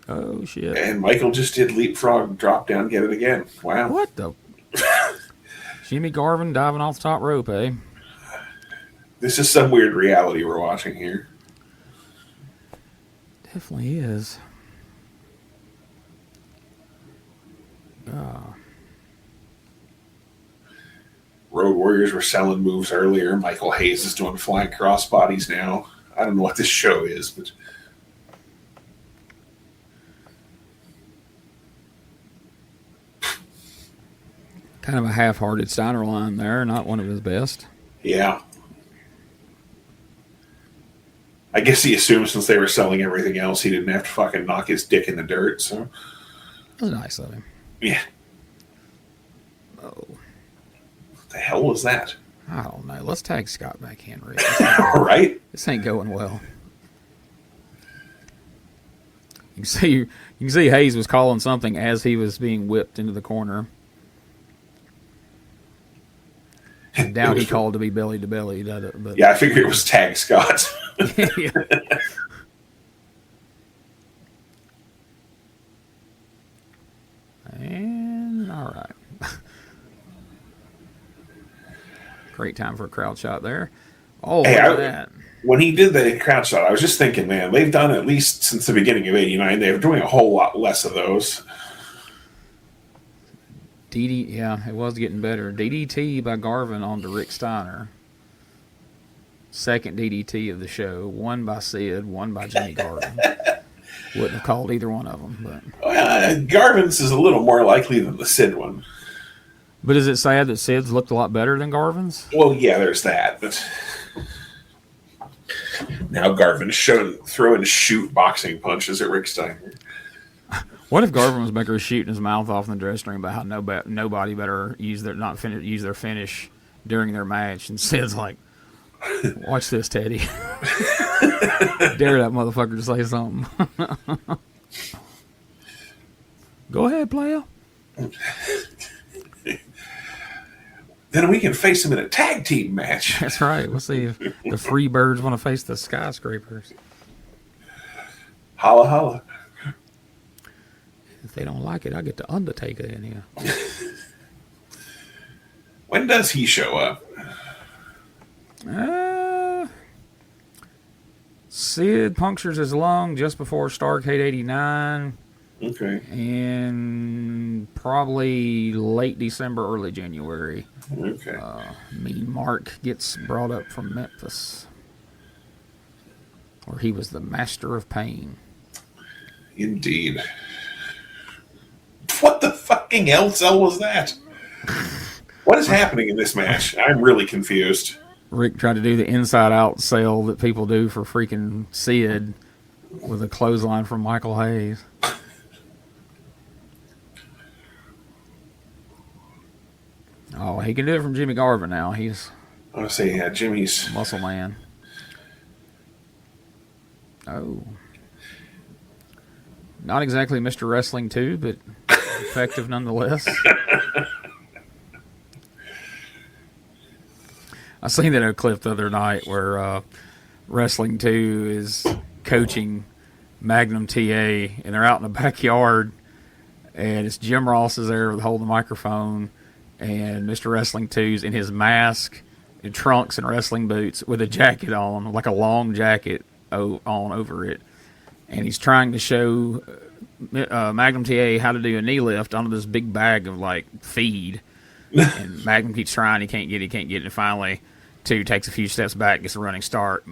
Oh, shit. And Michael just did leapfrog, drop down, get it again. Wow. What the... Jimmy Garvin diving off the top rope, eh? This is some weird reality we're watching here. Definitely is. Road Warriors were selling moves earlier. Michael Hayes is doing flying crossbodies now. I don't know what this show is, but... Kind of a half-hearted Steiner line there, not one of his best. Yeah. I guess he assumed since they were selling everything else, he didn't have to fucking knock his dick in the dirt, so... That was nice of him. Yeah. Oh. What the hell was that? I don't know. Let's tag Scott back in, Rick. Right? This ain't going well. You can see Hayes was calling something as he was being whipped into the corner. I doubt he called to be belly to belly. But yeah, I figured it was tag Scott. Yeah. And all right. Great time for a crowd shot there. Oh, hey, look at that. When he did the crowd shot, I was just thinking, man, they've done at least since the beginning of '89, they're doing a whole lot less of those. Yeah, it was getting better. DDT by Garvin on to Rick Steiner. Second DDT of the show. One by Sid, one by Jimmy Garvin. Wouldn't have called either one of them. But Garvin's is a little more likely than the Sid one. But is it sad that Sid's looked a lot better than Garvin's? Well, yeah, there's that. But now Garvin's throwing shoot boxing punches at Rick Steiner. What if Garvin was making her shooting his mouth off in the dressing room about how nobody better use their finish during their match, and Sid's like, "Watch this, Teddy." Dare that motherfucker to say something. Go ahead, player. Then we can face him in a tag team match. That's right. We'll see if the Freebirds want to face the Skyscrapers. Holla, holla. If they don't like it, I'll get the Undertaker in here. When does he show up? Sid punctures his lung just before Starrcade 89. Okay. And probably late December, early January. Okay. Mean Mark gets brought up from Memphis, where he was the master of pain. Indeed. What the fucking hell was that? What is happening in this match? I'm really confused. Rick tried to do the inside-out sell that people do for freaking Sid with a clothesline from Michael Hayes. Oh, he can do it from Jimmy Garvin now. He's... I want to say, yeah, Jimmy's... Muscle man. Oh. Not exactly Mr. Wrestling 2, but effective nonetheless. I seen that clip the other night where Wrestling 2 is coaching Magnum TA, and they're out in the backyard, and it's Jim Ross is there holding the microphone, and Mr. Wrestling 2's in his mask and trunks and wrestling boots with a jacket on, like a long jacket on over it. And he's trying to show Magnum TA how to do a knee lift onto this big bag of, like, feed. And Magnum keeps trying. He can't get it. And finally, 2 takes a few steps back, gets a running start,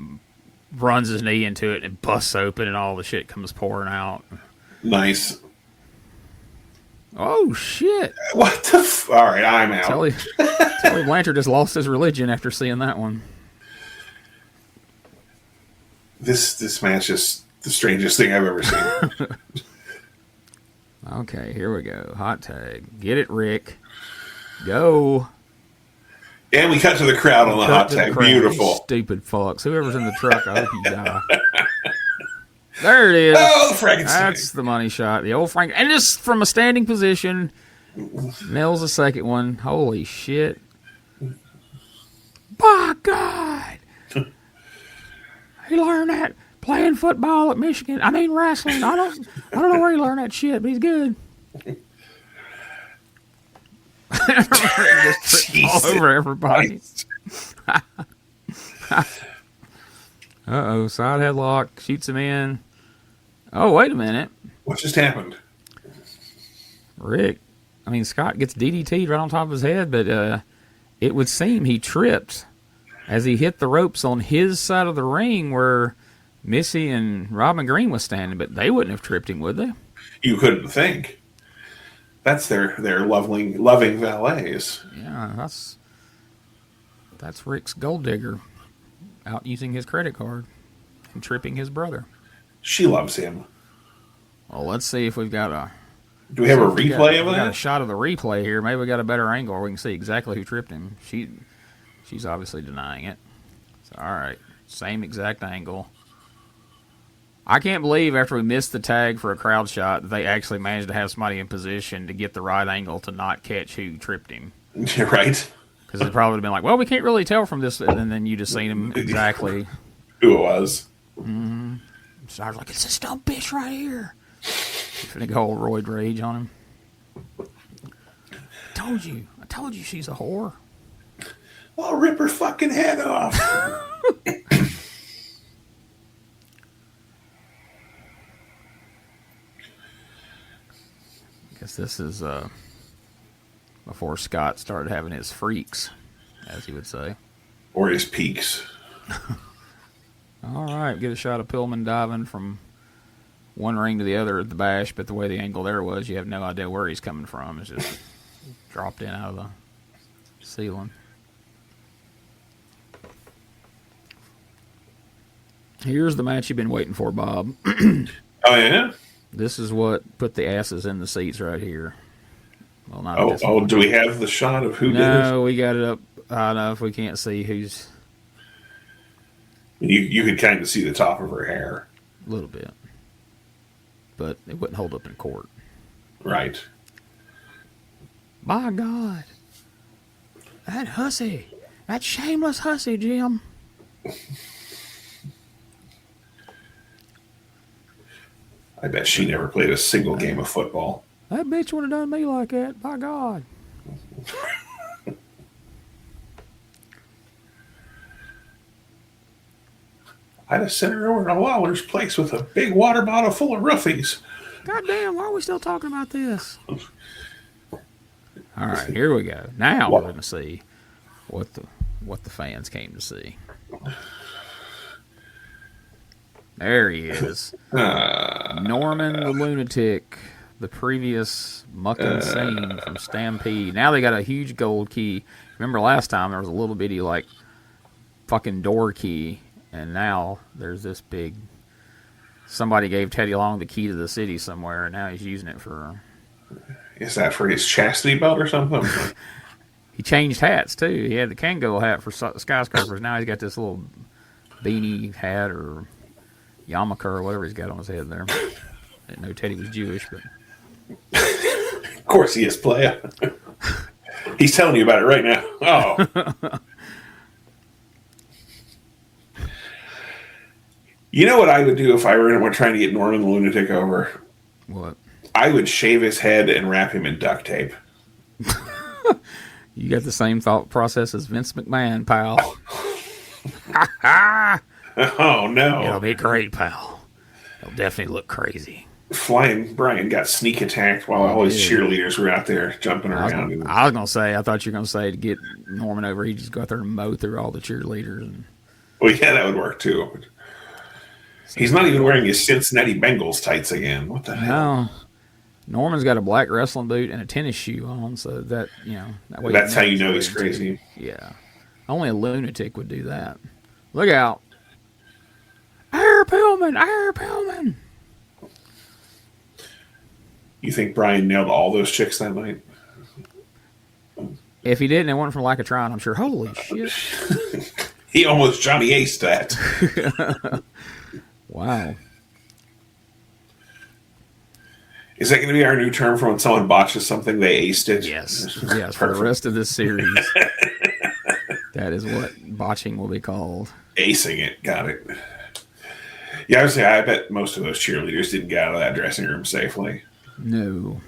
runs his knee into it, and busts open, and all the shit comes pouring out. Nice. Oh, shit. What the all right, I'm out. Tully Blanchard just lost his religion after seeing that one. This match is the strangest thing I've ever seen. Okay, here we go. Hot tag. Get it, Rick. Go. And we cut to the crowd on the hot tag. Beautiful. You stupid fucks. Whoever's in the truck, I hope you die. There it is. Oh, the Frankenstein. That's the money shot. The old Frank. And just from a standing position, nails the second one. Holy shit. By God. He learned that playing football at Michigan. I mean, wrestling. I don't know where he learned that shit, but he's good. Just tripped all over everybody. Uh-oh, side headlock, shoots him in. Oh, wait a minute. What just happened? Scott gets DDT'd right on top of his head, but it would seem he tripped as he hit the ropes on his side of the ring where Missy and Robin Green was standing, but they wouldn't have tripped him, would they? You couldn't think. That's their loving valets. Yeah, that's Rick's gold digger out using his credit card and tripping his brother. She loves him. Well, let's see if we've got a... Do we have a replay of that? We got a shot of the replay here. Maybe we got a better angle where we can see exactly who tripped him. She's obviously denying it. So, all right, same exact angle. I can't believe after we missed the tag for a crowd shot that they actually managed to have somebody in position to get the right angle to not catch who tripped him. Right. Because it probably would have been like, well, we can't really tell from this, and then you just seen him exactly who it was. Mm-hmm. So I was like, it's this dumb bitch right here. Finna go all roid rage on him. I told you she's a whore. I'll rip her fucking head off. Guess this is before Scott started having his freaks, as he would say. Or his peaks. All right, get a shot of Pillman diving from one ring to the other at the bash, but the way the angle there was, you have no idea where he's coming from. It's just dropped in out of the ceiling. Here's the match you've been waiting for, Bob. Oh, yeah? This is what put the asses in the seats right here. Well, not do we have the shot of who did it? No, we got it up high enough we can't see who's... You could kind of see the top of her hair. A little bit. But it wouldn't hold up in court. Right. By God. That hussy. That shameless hussy, Jim. I bet she never played a single game of football. That bitch would have done me like that. By God. I'd have sent her over to Lawler's place with a big water bottle full of roofies. God damn, why are we still talking about this? All right, here we go. Now we're going to see what the fans came to see. There he is. Norman the Lunatic, the previous mucking scene from Stampede. Now they got a huge gold key. Remember last time there was a little bitty like fucking door key, and now there's this big... Somebody gave Teddy Long the key to the city somewhere, and now he's using it for... Is that for his chastity belt or something? He changed hats, too. He had the Kango hat for skyscrapers. Now he's got this little beanie hat or yarmulke or whatever he's got on his head there. I didn't know Teddy was Jewish, but... Of course he is, playa. He's telling you about it right now. Oh. You know what I would do if I were trying to get Norman the Lunatic over? What? I would shave his head and wrap him in duct tape. You got the same thought process as Vince McMahon, pal. Oh, no. It'll be great, pal. It'll definitely look crazy. Flying Brian got sneak attacked while all his cheerleaders were out there jumping around. I was going to say, I thought you were going to say to get Norman over, he'd just go out there and mow through all the cheerleaders. And... Well, yeah, that would work too. He's not even wearing his Cincinnati Bengals tights again. What the hell? No. Norman's got a black wrestling boot and a tennis shoe on, so that, that way that's how you know he's crazy. Yeah. Only a lunatic would do that. Look out. Air Pillman! You think Brian nailed all those chicks that night? If he didn't, it wasn't from lack of trying, I'm sure. Holy shit. He almost Johnny Aced that. Wow. Is that going to be our new term for when someone botches something, they aced it? Yes, for the rest of this series. That is what botching will be called. Acing it, got it. Yeah, I bet most of those cheerleaders didn't get out of that dressing room safely. No.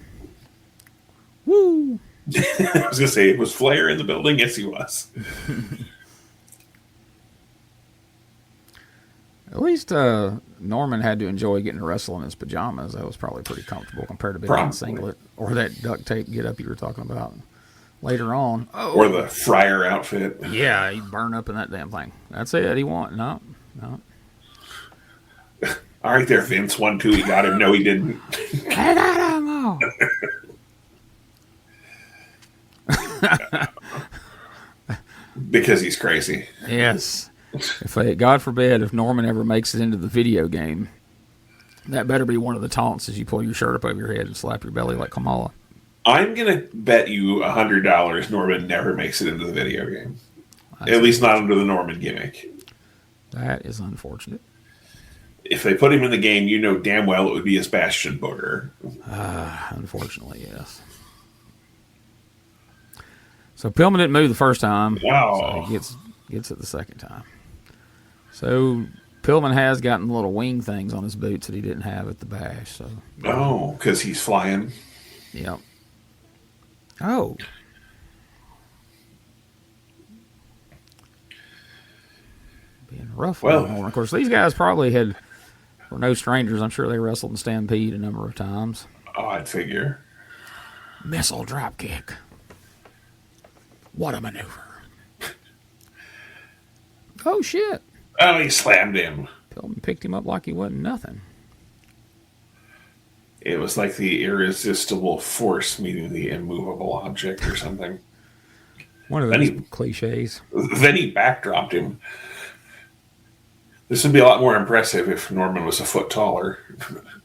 Woo! I was going to say, was Flair in the building? Yes, he was. At least Norman had to enjoy getting to wrestle in his pajamas. That was probably pretty comfortable compared to being in singlet. Or that duct tape get-up you were talking about later on. Oh. Or the Friar outfit. Yeah, he'd burn up in that damn thing. That's it. He won. No. All right there, Vince. 1-2. He got him. No, he didn't. I got him all. Because he's crazy. Yes. God forbid, if Norman ever makes it into the video game, that better be one of the taunts as you pull your shirt up over your head and slap your belly like Kamala. I'm going to bet you $100 Norman never makes it into the video game. At least not under the Norman gimmick. That is unfortunate. If they put him in the game, you know damn well it would be his Bastion Booger. Unfortunately, yes. So Pillman didn't move the first time. Oh. So he gets it the second time. So Pillman has gotten little wing things on his boots that he didn't have at the bash. So. Oh, because he's flying. Yep. Oh. Being rough. Well, of course, these guys probably were no strangers. I'm sure they wrestled in Stampede a number of times. Oh, I'd figure. Missile drop kick. What a maneuver. Oh, shit. Oh, he slammed him. Pillman picked him up like he wasn't nothing. It was like the irresistible force meeting the immovable object or something. One of those cliches. Then he backdropped him. This would be a lot more impressive if Norman was a foot taller.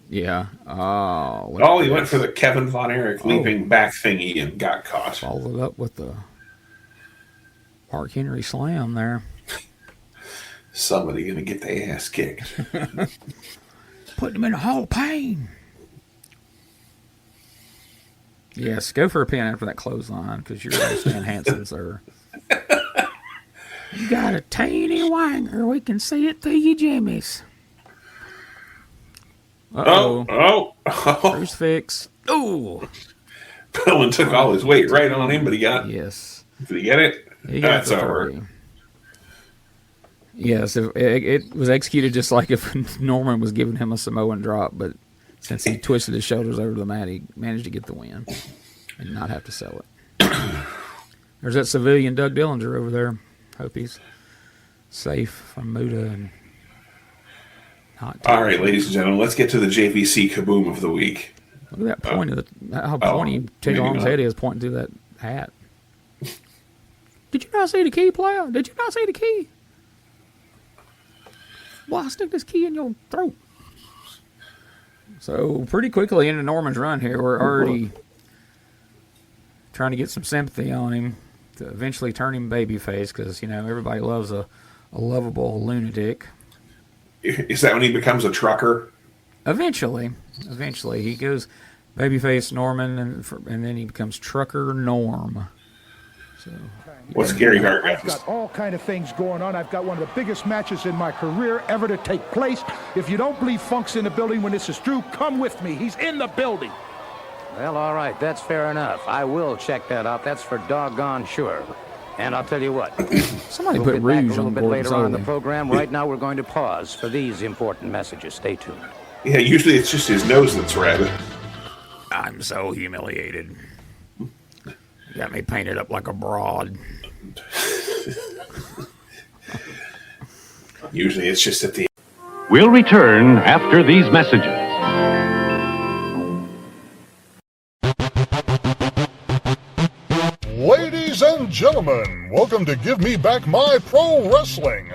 Yeah. He went for the Kevin Von Erich leaping back thingy and got caught. Followed up with the Mark Henry slam there. Somebody going to get their ass kicked. Putting him in a hall of pain. Yes, go for a pin after that clothesline because you're Stan Hansen, sir. You got a teeny wanger. We can see it through your jimmies. Oh. Crucifix. Ooh. Pillman took all his weight right on him, but he got it. Yes. Did he get it? That's over. Yes, it was executed just like if Norman was giving him a Samoan drop, but since he twisted his shoulders over the mat, he managed to get the win and not have to sell it. There's that civilian Doug Dillinger over there. Hope he's safe from Muda and not. All right, ladies and gentlemen, let's get to the JVC kaboom of the week. Look at that point how pointy Tig Long's head is pointing to that hat. Did you not see the key, player? Did you not see the key? Well, I'll stick this key in your throat. So pretty quickly into Norman's run here, we're already trying to get some sympathy on him to eventually turn him babyface because, everybody loves a lovable lunatic. Is that when he becomes a trucker? Eventually. He goes babyface Norman, and then he becomes trucker Norm. So, what's Gary Hart? I've got all kind of things going on. I've got one of the biggest matches in my career ever to take place. If you don't believe Funk's in the building when this is true, come with me. He's in the building. Well, all right, that's fair enough. I will check that out. That's for doggone sure. And I'll tell you what. Somebody put Rouge on the board. Later on in the program. Right now, we're going to pause for these important messages. Stay tuned. Yeah, usually it's just his nose that's red. I'm so humiliated. Got me painted up like a broad. Usually it's just at the... We'll return after these messages. Ladies and gentlemen, welcome to Give Me Back My Pro Wrestling,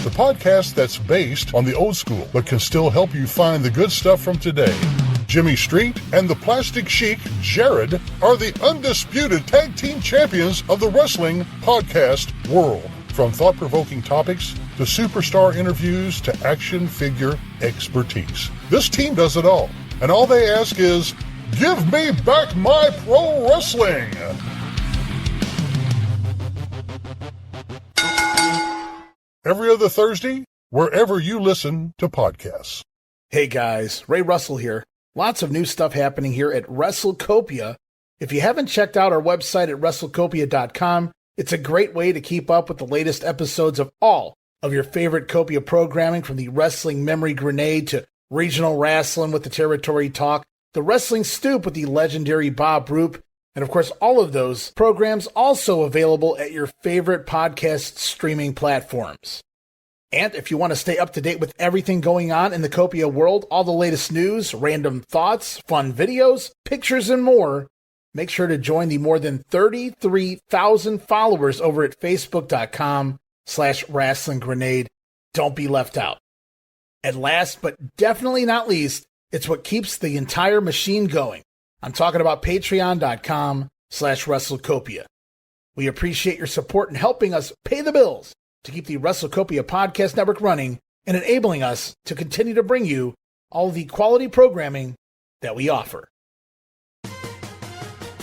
the podcast that's based on the old school but can still help you find the good stuff from today. Jimmy Street and the Plastic Sheik, Jared, are the undisputed tag team champions of the wrestling podcast world. From thought-provoking topics to superstar interviews to action figure expertise. This team does it all, and all they ask is, give me back my pro wrestling! Every other Thursday, wherever you listen to podcasts. Hey guys, Ray Russell here. Lots of new stuff happening here at WrestleCopia. If you haven't checked out our website at WrestleCopia.com, it's a great way to keep up with the latest episodes of all of your favorite Copia programming, from the Wrestling Memory Grenade to Regional Wrestling with the Territory Talk, the Wrestling Stoop with the legendary Bob Roop, and of course all of those programs also available at your favorite podcast streaming platforms. And if you want to stay up to date with everything going on in the Copia world, all the latest news, random thoughts, fun videos, pictures, and more, make sure to join the more than 33,000 followers over at Facebook.com/Wrestling Grenade. Don't be left out. And last but definitely not least, it's what keeps the entire machine going. I'm talking about Patreon.com/WrestleCopia. We appreciate your support in helping us pay the bills to keep the WrestleCopia Podcast Network running and enabling us to continue to bring you all the quality programming that we offer.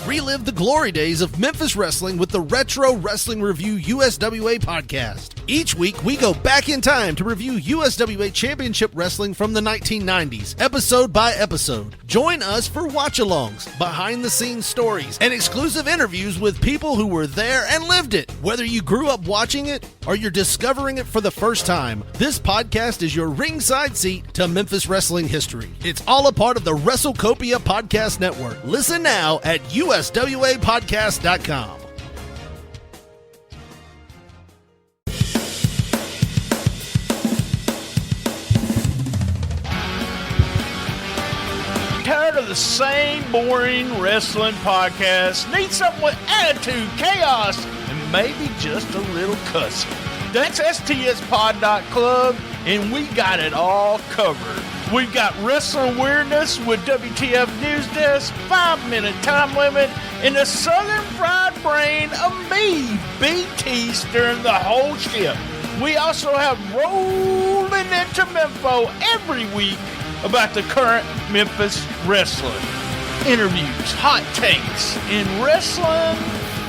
Relive the glory days of Memphis wrestling with the Retro Wrestling Review USWA podcast. Each week, we go back in time to review USWA Championship Wrestling from the 1990s, episode by episode. Join us for watch-alongs, behind-the-scenes stories, and exclusive interviews with people who were there and lived it. Whether you grew up watching it or you're discovering it for the first time, this podcast is your ringside seat to Memphis wrestling history. It's all a part of the WrestleCopia Podcast Network. Listen now at USWApodcast.com. Tired of the same boring wrestling podcast? Need something with attitude, chaos, and maybe just a little cussing? That's STSPod.club, and we got it all covered. We've got wrestling weirdness with WTF News Desk, 5-minute time limit, and the Southern Fried Brain of me, BT, steering the whole ship. We also have Rolling Into Mempho every week about the current Memphis wrestling. Interviews, hot takes, and wrestling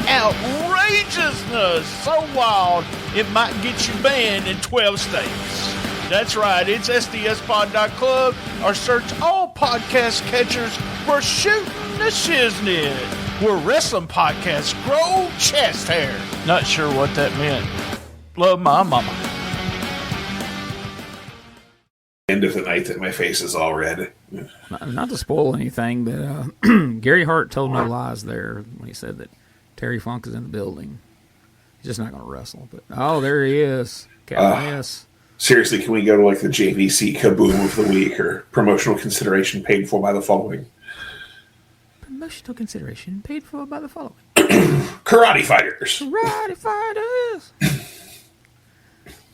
outrageousness so wild it might get you banned in 12 states. That's right, it's SDSPod.club, or search all podcast catchers for Shooting the Shiznit, where wrestling podcasts grow chest hair. Not sure what that meant. Love my mama. End of the night that my face is all red. Not to spoil anything, but Gary Hart told no lies there when he said that Terry Funk is in the building. He's just not going to wrestle. But there he is. Captain S. Seriously, can we go to like the JVC Kaboom of the week, or promotional consideration paid for by the following? Promotional consideration paid for by the following. Karate fighters. Karate fighters.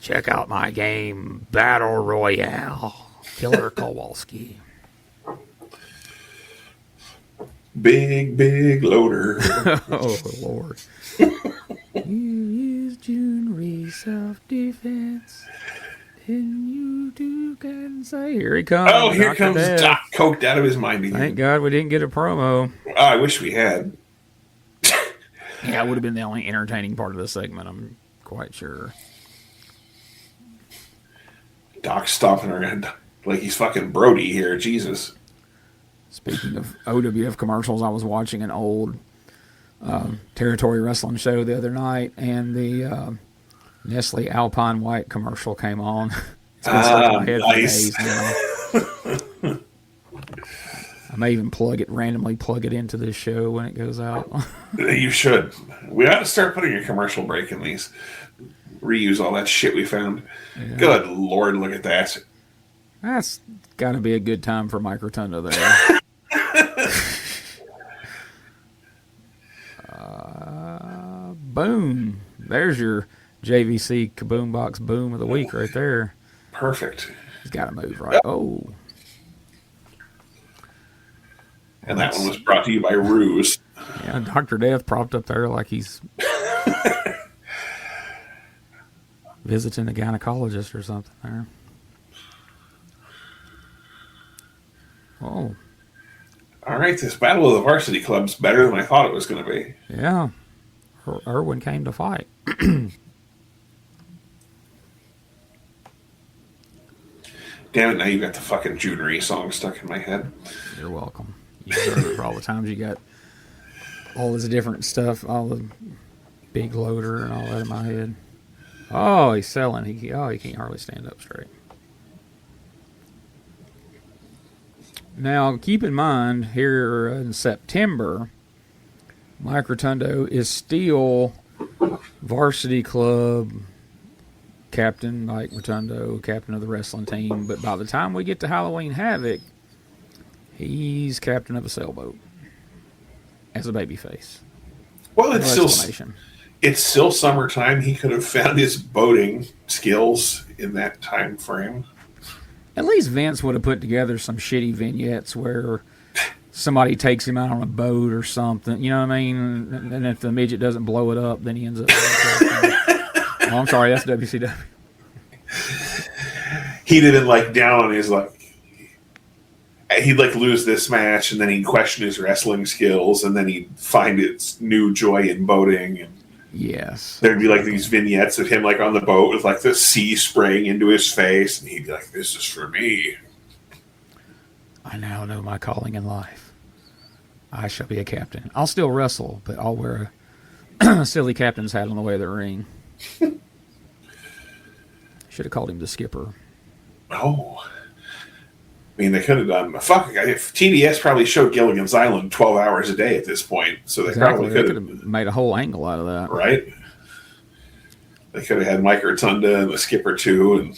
Check out my game, Battle Royale. Killer Kowalski. Big loader. Oh, Lord. You use Junior self-defense. Then you do can say, here he comes. Oh, here comes Doc, coked out of his mind again. Thank God we didn't get a promo. Oh, I wish we had. Yeah, it would have been the only entertaining part of the segment, I'm quite sure. Doc stomping around like he's fucking Brody here. Jesus. Speaking of OWF commercials, I was watching an old Territory Wrestling show the other night, and the Nestle Alpine White commercial came on. It's been stuck in my head for days now. may even randomly plug it into this show when it goes out. You should. We ought to start putting a commercial break in these. Reuse all that shit we found. Yeah. Good Lord, look at that. That's got to be a good time for Mike Rotunda there. Boom. There's your JVC Kaboom Box Boom of the week right there. Perfect. He's got to move right. Oh. And that one was brought to you by Ruse. Yeah, Dr. Death propped up there like he's visiting a gynecologist or something there. Oh. All right, this Battle of the Varsity Club's better than I thought it was going to be. Yeah. Irwin came to fight. Damn it, now you got the fucking June Ree song stuck in my head. You're welcome. You heard it for all the times you got all this different stuff, all the big loader and all that in my head. Oh, he's selling. He can't hardly stand up straight. Now, keep in mind, here in September, Mike Rotundo is still varsity club captain, Mike Rotundo, captain of the wrestling team. But by the time we get to Halloween Havoc, he's captain of a sailboat as a babyface. Well, it's still summertime. He could have found his boating skills in that time frame. At least Vince would have put together some shitty vignettes where somebody takes him out on a boat or something. You know what I mean? And if the midget doesn't blow it up, then he ends up... Oh, I'm sorry, that's WCW. He'd have been down on his he'd lose this match, and then he'd question his wrestling skills, and then he'd find its new joy in boating. And yes, there'd be these vignettes of him on the boat with the sea spraying into his face, and he'd be like, "This is for me. I now know my calling in life. I shall be a captain. I'll still wrestle, but I'll wear a silly captain's hat on the way to the ring." Should have called him the skipper. Oh. I mean, they could have done... if TBS probably showed Gilligan's Island 12 hours a day at this point, so they probably could have made a whole angle out of that. Right? They could have had Mike Rotunda and the skipper, too, and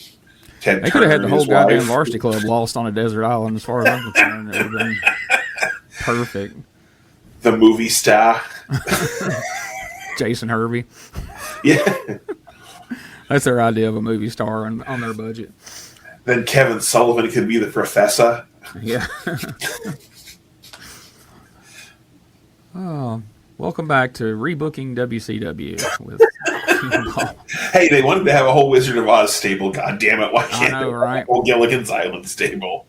Ted Turner. They could have had the whole goddamn varsity club lost on a desert island, as far as I'm concerned. It would have been perfect. The movie star. Jason Hervey. Yeah. That's their idea of a movie star on their budget. Then Kevin Sullivan could be the professor. Yeah. Oh, welcome back to Rebooking WCW with Hey, they wanted to have a whole Wizard of Oz stable. God damn it! Why can't they right? have a whole Gilligan's Island stable?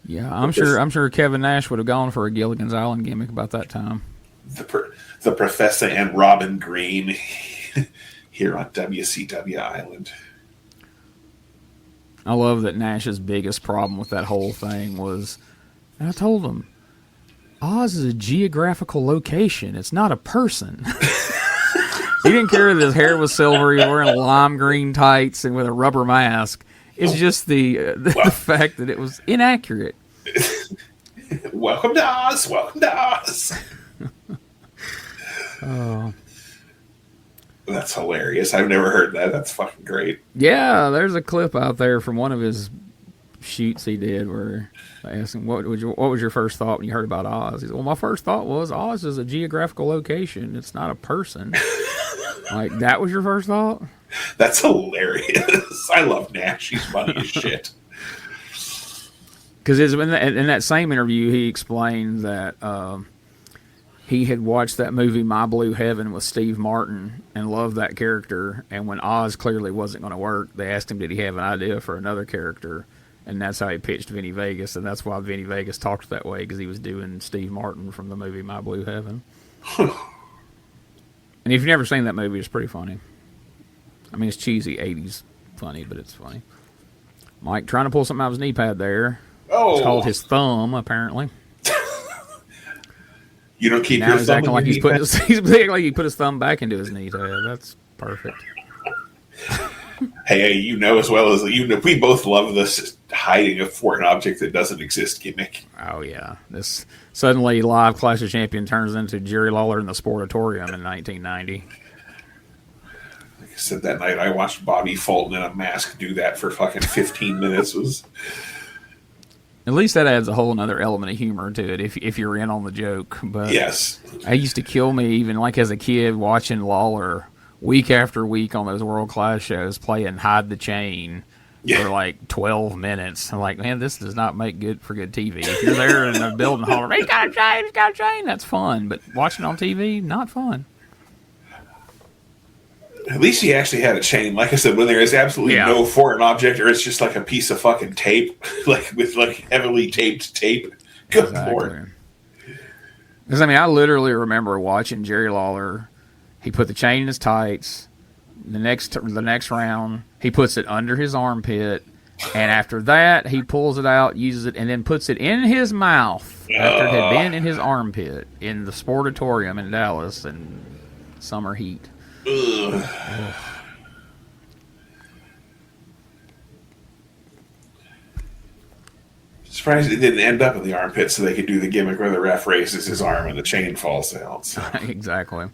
Yeah, I'm sure Kevin Nash would have gone for a Gilligan's Island gimmick about that time. The Professor and Robin Green here on WCW Island. I love that Nash's biggest problem with that whole thing was, and I told him, Oz is a geographical location. It's not a person. He didn't care that his hair was silver. He was wearing lime green tights and with a rubber mask. It's just the fact that it was inaccurate. Welcome to Oz. Welcome to Oz. Oh. That's hilarious. I've never heard that. That's fucking great. Yeah, there's a clip out there from one of his shoots he did where I asked him, what was your first thought when you heard about Oz? He said, well, my first thought was Oz is a geographical location. It's not a person. That was your first thought? That's hilarious. I love Nash. He's funny as shit. Because in that same interview, he explained that he had watched that movie My Blue Heaven with Steve Martin and loved that character. And when Oz clearly wasn't going to work, they asked him, did he have an idea for another character? And that's how he pitched Vinny Vegas. And that's why Vinny Vegas talked that way, because he was doing Steve Martin from the movie My Blue Heaven. And if you've never seen that movie, it's pretty funny. I mean, it's cheesy 80s funny, but it's funny. Mike trying to pull something out of his knee pad there. Oh. It's called his thumb, apparently. You don't keep now your he's thumb acting like he's acting like he put his thumb back into his knee pad. That's perfect. Hey, you know as well as you know, we both love this hiding a foreign object that doesn't exist gimmick. Oh, yeah. This suddenly live Clash of Champions turns into Jerry Lawler in the Sportatorium in 1990. Like I said, that night I watched Bobby Fulton in a mask do that for fucking 15 minutes. At least that adds a whole other element of humor to it if you're in on the joke. But yes. It used to kill me even like as a kid watching Lawler week after week on those World Class shows playing Hide the Chain for like 12 minutes. I'm like, man, this does not make good for good TV. If you're there in the building hollering, he's got a chain, that's fun. But watching on TV, not fun. At least he actually had a chain. Like I said, when there is absolutely no foreign object, or it's just like a piece of fucking tape, like with like heavily taped tape. Good Lord. Because I mean, I literally remember watching Jerry Lawler. He put the chain in his tights. The next round, he puts it under his armpit, and after that, he pulls it out, uses it, and then puts it in his mouth after it had been in his armpit in the Sportatorium in Dallas in summer heat. Ugh. Surprised it didn't end up in the armpit so they could do the gimmick where the ref raises his arm and the chain falls out. So. Exactly.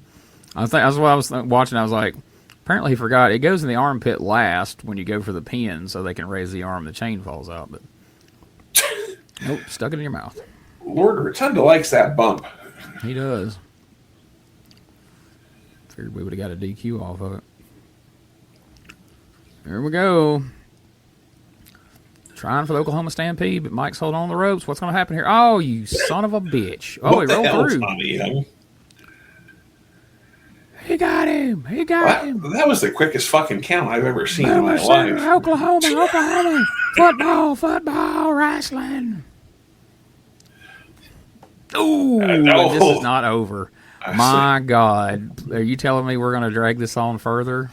That's what I was watching. I was like, apparently he forgot. It goes in the armpit last when you go for the pin so they can raise the arm. The chain falls out. But nope, stuck it in your mouth. Lord Rotunda likes that bump. He does. Figured we would have got a DQ off of it. Here we go. Trying for the Oklahoma Stampede, but Mike's holding on the ropes. What's going to happen here? Oh, you son of a bitch. Oh, he rolled through. He got him. He got him. That was the quickest fucking count I've ever seen in my life. Oklahoma. Football, wrestling. Ooh, this is not over. My God. Are you telling me we're going to drag this on further?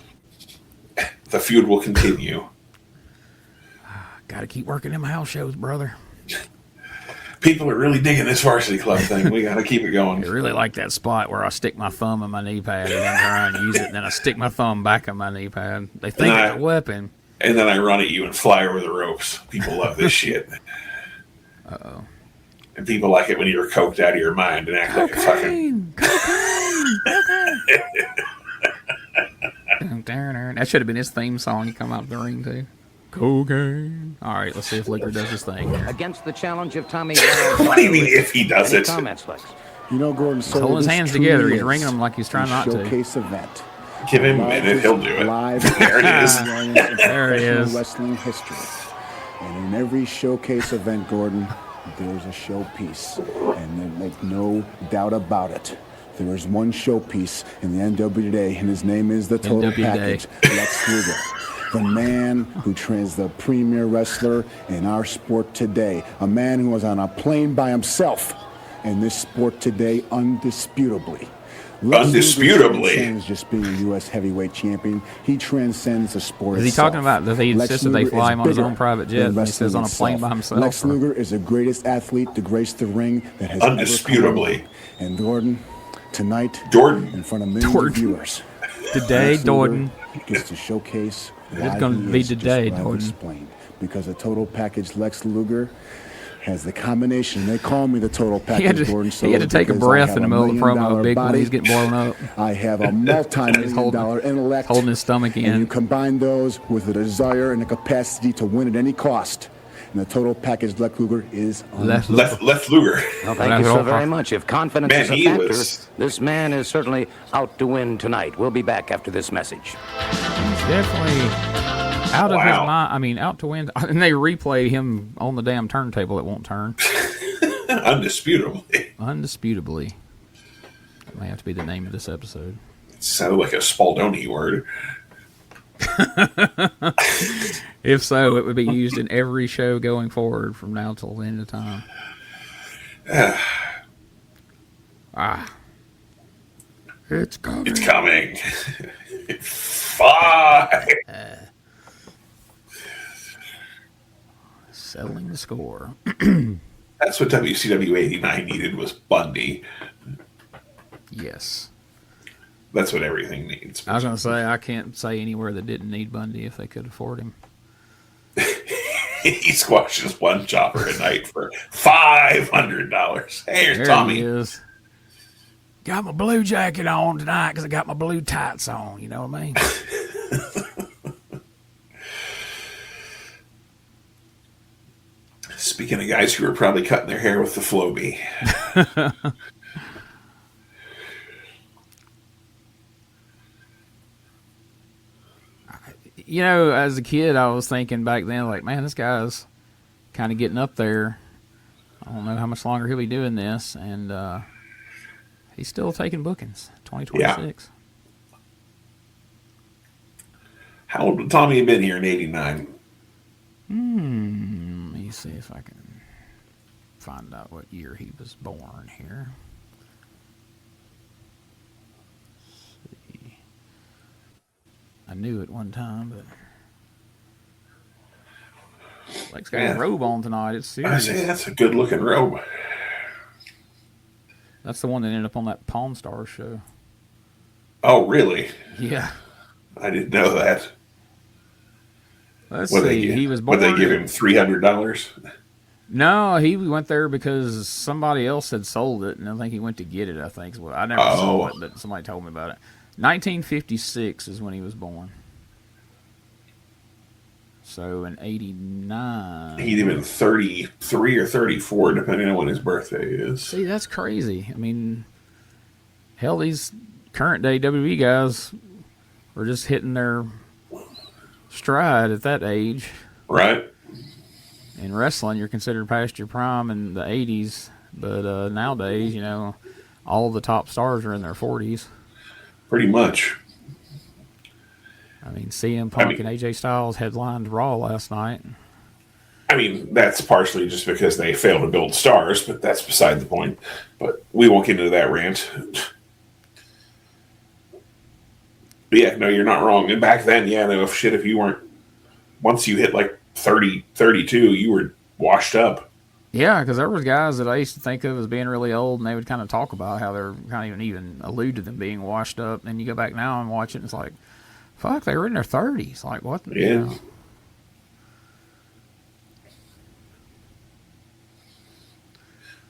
The feud will continue. Got to keep working them house shows, brother. People are really digging this varsity club thing. We got to keep it going. I really like that spot where I stick my thumb in my knee pad and then try and use it, and then I stick my thumb back in my knee pad. They think it's a weapon. And then I run at you and fly over the ropes. People love this shit. Uh-oh. And people like it when you're coked out of your mind and act like a fucking... Cocaine. That should have been his theme song. He come out of the ring, too. Cocaine. All right, let's see if Luger does his thing here. Against the challenge of Tommy. What do you mean if he does it? Comments, Lex? You know, Gordon, so holding his hands together. He's ringing them like he's trying not to. Showcase event. Give him a minute, he'll do it. Live there it is. There it is. Wrestling history. And in every showcase event, Gordon, there's a showpiece. And there make no doubt about it. There is one showpiece in the NW today, and his name is the Total Package, Lex Luger. The man who trains the premier wrestler in our sport today. A man who was on a plane by himself in this sport today, undisputably. Undisputably. He transcends just being a U.S. heavyweight champion. He transcends the sport. Is he talking about that he insisted they fly him on his own private jet and he says on a plane by himself? Lex Luger is the greatest athlete to grace the ring that has undisputably. And Gordon, tonight, in front of millions of viewers, today, Gordon gets to showcase. It's going to be today, Gordon. Because the Total Package Lex Luger has the combination. They call me the Total Package, Gordon. He had to take a breath in the middle of the promo. Big when he's getting blown up. I have a multi-million-dollar intellect. Holding his stomach in. And you combine those with the desire and the capacity to win at any cost. And the Total Package Lex Luger is Left Luger. Well, thank you so very much. If confidence is a factor, this man is certainly out to win tonight. We'll be back after this message. He's definitely out of his mind. I mean, out to win. And they replay him on the damn turntable. It won't turn. Undisputably. Undisputably. That may have to be the name of this episode. It sounded like a Spaldoni word. If so, it would be used in every show going forward from now till the end of time. It's coming. It's coming. 5. Settling the score. That's what WCW 89 needed, was Bundy. Yes. That's what everything needs. I was going to say, I can't say anywhere that didn't need Bundy if they could afford him. He squashes one chopper a night for $500. Hey, here's Tommy. He is. Got my blue jacket on tonight because I got my blue tights on. You know what I mean? Speaking of guys who are probably cutting their hair with the Flowbee. You know, as a kid, I was thinking back then, like, man, this guy's kind of getting up there. I don't know how much longer he'll be doing this. And he's still taking bookings, 2026. Yeah. How old would Tommy have been here in 89? Let me see if I can find out what year he was born here. Let's see. I knew it one time, but Blake's got a robe on tonight. It's serious. I say that's a good looking robe. That's the one that ended up on that Pawn Stars show. Oh, really? Yeah. I didn't know that. Let's see. He was born. Would they give him $300? No, he went there because somebody else had sold it, and I think he went to get it. I think. Well, I never saw it, but somebody told me about it. 1956 is when he was born. So in 89, he'd have been 33 or 34, depending on when his birthday is. See, that's crazy. I mean, hell, these current day WWE guys were just hitting their stride at that age. Right. In wrestling, you're considered past your prime in the 80s, but nowadays, you know, all the top stars are in their 40s. Pretty much. I mean, CM Punk and AJ Styles headlined Raw last night. I mean, that's partially just because they failed to build stars, but that's beside the point. But we won't get into that rant. But yeah, no, you're not wrong. And back then, yeah, no, if you weren't, once you hit like 30, 32, you were washed up. Yeah, because there was guys that I used to think of as being really old, and they would kind of talk about how they're kind of even allude to them being washed up. And you go back now and watch it, and it's like, fuck, they were in their 30s. Like, what? Yeah. You know?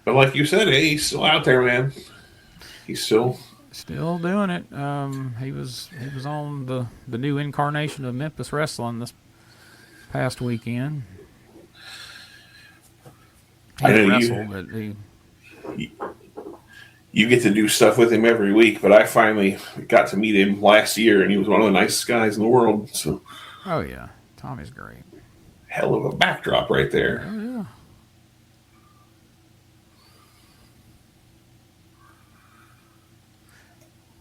But like you said, hey, he's still out there, man. He's still doing it. He was on the new incarnation of Memphis Wrestling this past weekend. I know you get to do stuff with him every week, but I finally got to meet him last year, and he was one of the nicest guys in the world. So, oh yeah, Tommy's great. Hell of a backdrop right there. Oh yeah.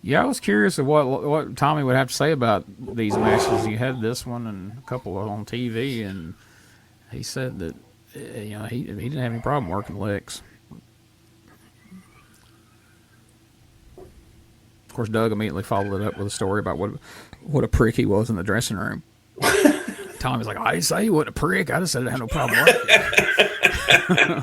Yeah, I was curious of what Tommy would have to say about these matches. He had this one and a couple on TV, and he said that he didn't have any problem working licks. Of course, Doug immediately followed it up with a story about what a prick he was in the dressing room. Tommy was like, I didn't say he wasn't a prick. I just said I had no problem working.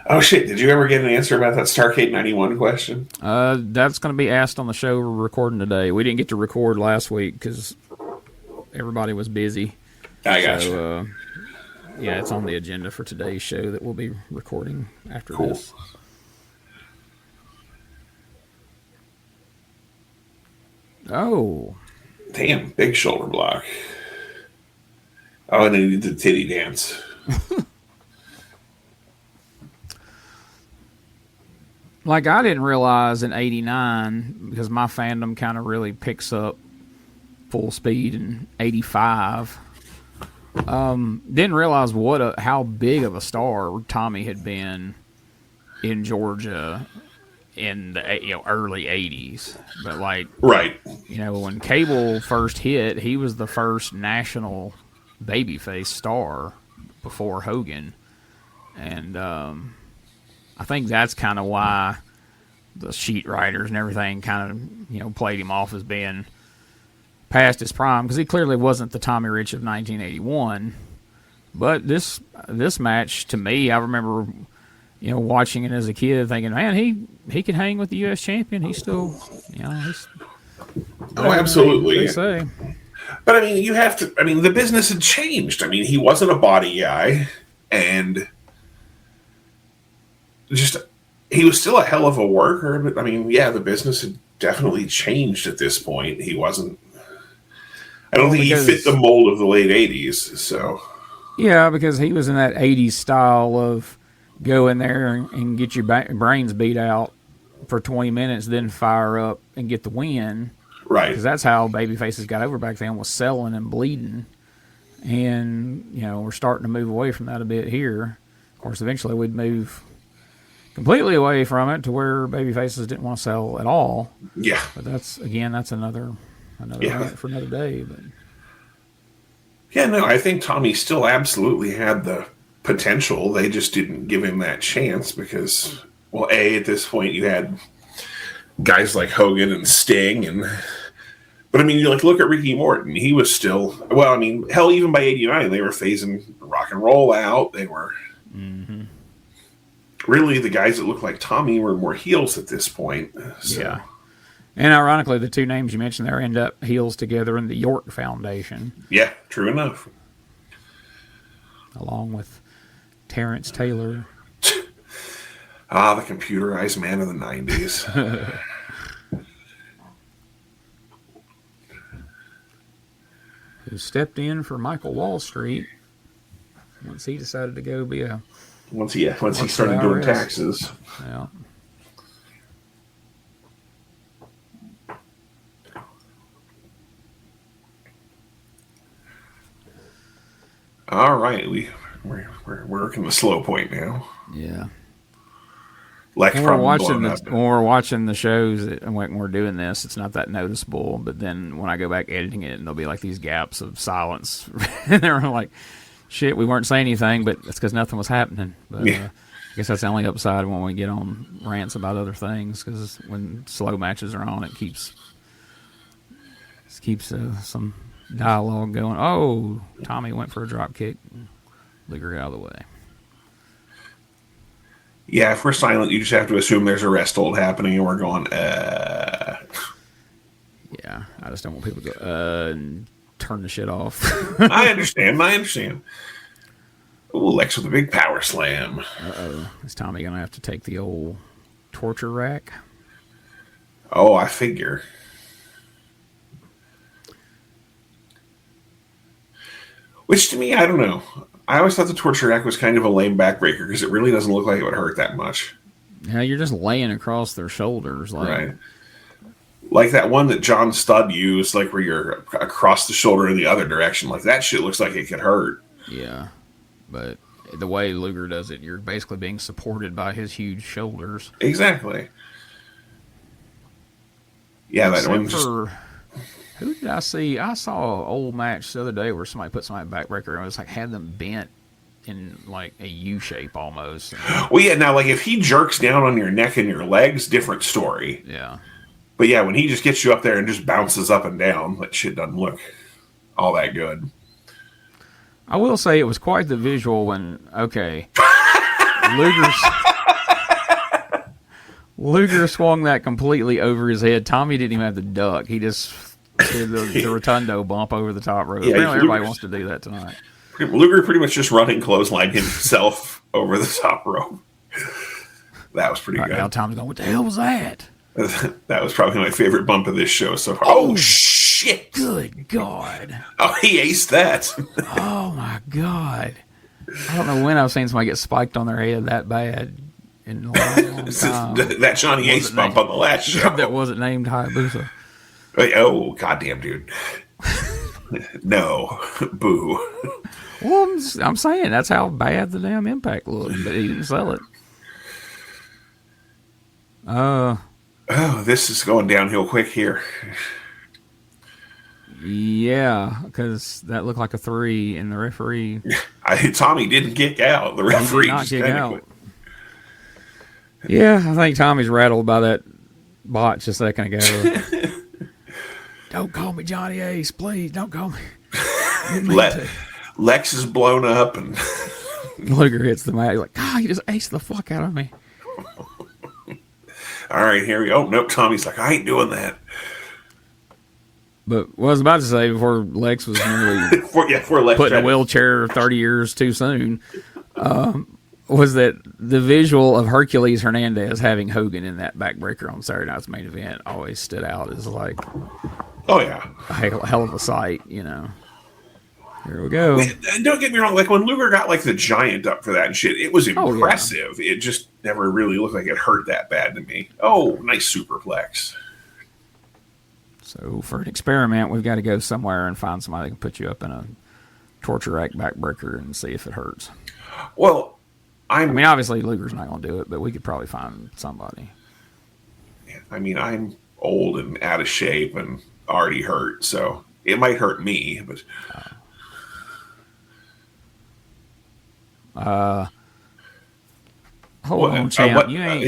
Oh, shit. Did you ever get an answer about that Starrcade 91 question? That's going to be asked on the show we're recording today. We didn't get to record last week because everybody was busy. I got you. Yeah, it's on the agenda for today's show that we'll be recording after this. Oh. Damn, big shoulder block. Oh, and then he did the titty dance. Like, I didn't realize in 89, because my fandom kind of really picks up full speed in 85. Didn't realize how big of a star Tommy had been in Georgia in the early 80s. But, like, right, when cable first hit, he was the first national babyface star before Hogan. And I think that's kind of why the sheet writers and everything kind of, played him off as being past his prime, because he clearly wasn't the Tommy Rich of 1981. But this match, to me, I remember, watching it as a kid, thinking, man, he can hang with the U.S. champion. He's still, he's oh, absolutely. They say. But I mean, the business had changed. I mean, he wasn't a body guy, and he was still a hell of a worker. But I mean, yeah, the business had definitely changed at this point. He wasn't. I don't think he fit the mold of the late '80s. So. Yeah, because he was in that '80s style of go in there and get your brains beat out for 20 minutes, then fire up and get the win. Right. Because that's how babyfaces got over back then, was selling and bleeding. And, we're starting to move away from that a bit here. Of course, eventually we'd move completely away from it to where babyfaces didn't want to sell at all. Yeah. But that's another rant for another day. But yeah, no, I think Tommy still absolutely had the potential. They just didn't give him that chance because, well, at this point you had guys like Hogan and Sting, but I mean, you look at Ricky Morton. He was still, well, I mean, hell, even by '89, they were phasing rock and roll out. They were really the guys that looked like Tommy were more heels at this point. So. Yeah. And ironically, the two names you mentioned there end up heels together in the York Foundation. Yeah, true enough. Along with Terrence Taylor. The computerized man of the 90s. Who stepped in for Michael Wall Street once he decided to go be a... Once he started doing taxes. Yeah. All right, we're working the slow point now. Yeah. Lex when we're watching the shows, when we're doing this, it's not that noticeable. But then when I go back editing it, and there'll be like these gaps of silence, and they're like, "Shit, we weren't saying anything," but it's because nothing was happening. But I guess that's the only upside when we get on rants about other things. Because when slow matches are on, it keeps some dialogue going. Oh, Tommy went for a drop kick. Luger out of the way. Yeah, if we're silent, you just have to assume there's a rest hold happening, and we're going, Yeah, I just don't want people to go, and turn the shit off. I understand. Ooh, Lex with a big power slam. Uh-oh. Is Tommy going to have to take the old torture rack? Oh, I figure. Which, to me, I don't know. I always thought the torture rack was kind of a lame backbreaker because it really doesn't look like it would hurt that much. Yeah, you're just laying across their shoulders. Right. Like that one that John Studd used, like where you're across the shoulder in the other direction. Like that shit looks like it could hurt. Yeah. But the way Luger does it, you're basically being supported by his huge shoulders. Exactly. Yeah, that one just... Who did I see? I saw an old match the other day where somebody put somebody backbreaker and it was like had them bent in like a U shape almost. Well, yeah. Now, like if he jerks down on your neck and your legs, different story. Yeah. But yeah, when he just gets you up there and just bounces up and down, that shit doesn't look all that good. I will say it was quite the visual when Luger swung that completely over his head. Tommy didn't even have the duck. He just did the rotundo bump over the top rope. Yeah, apparently everybody wants to do that tonight. Luger pretty much just running clothesline himself over the top rope. That was pretty good. Now Tommy's going, what the hell was that? That was probably my favorite bump of this show so far. Oh, shit. Good God. Oh, he aced that. Oh, my God. I don't know when I've seen somebody get spiked on their head that bad in a long time. That Johnny Ace bump on the last show. That wasn't named Hayabusa. Oh, goddamn, dude. No. Boo. Well, I'm saying that's how bad the damn Impact looked, but he didn't sell it. Oh, this is going downhill quick here. Yeah, because that looked like a 3, and the referee... Tommy didn't kick out. The referee did not kick out. Yeah, I think Tommy's rattled by that botch a second ago. Don't call me Johnny Ace, please. Don't call me. Lex is blown up, and Luger hits the mat. He's like, God, you just aced the fuck out of me. All right, here we go. Nope, Tommy's like, I ain't doing that. But what I was about to say before Lex was nearly before Lex put in a wheelchair 30 years too soon, was that the visual of Hercules Hernandez having Hogan in that backbreaker on Saturday Night's Main Event always stood out as like, oh yeah, a hell of a sight, you know. Here we go. And don't get me wrong, like when Luger got like the giant up for that and shit, it was impressive. It just never really looked like it hurt that bad to me. Oh, nice superplex. So for an experiment, we've got to go somewhere and find somebody that can put you up in a torture rack backbreaker and see if it hurts. Well, I mean, obviously Luger's not going to do it, but we could probably find somebody. I mean, I'm old and out of shape and already hurt, so it might hurt me, but... hold on, champ. You ain't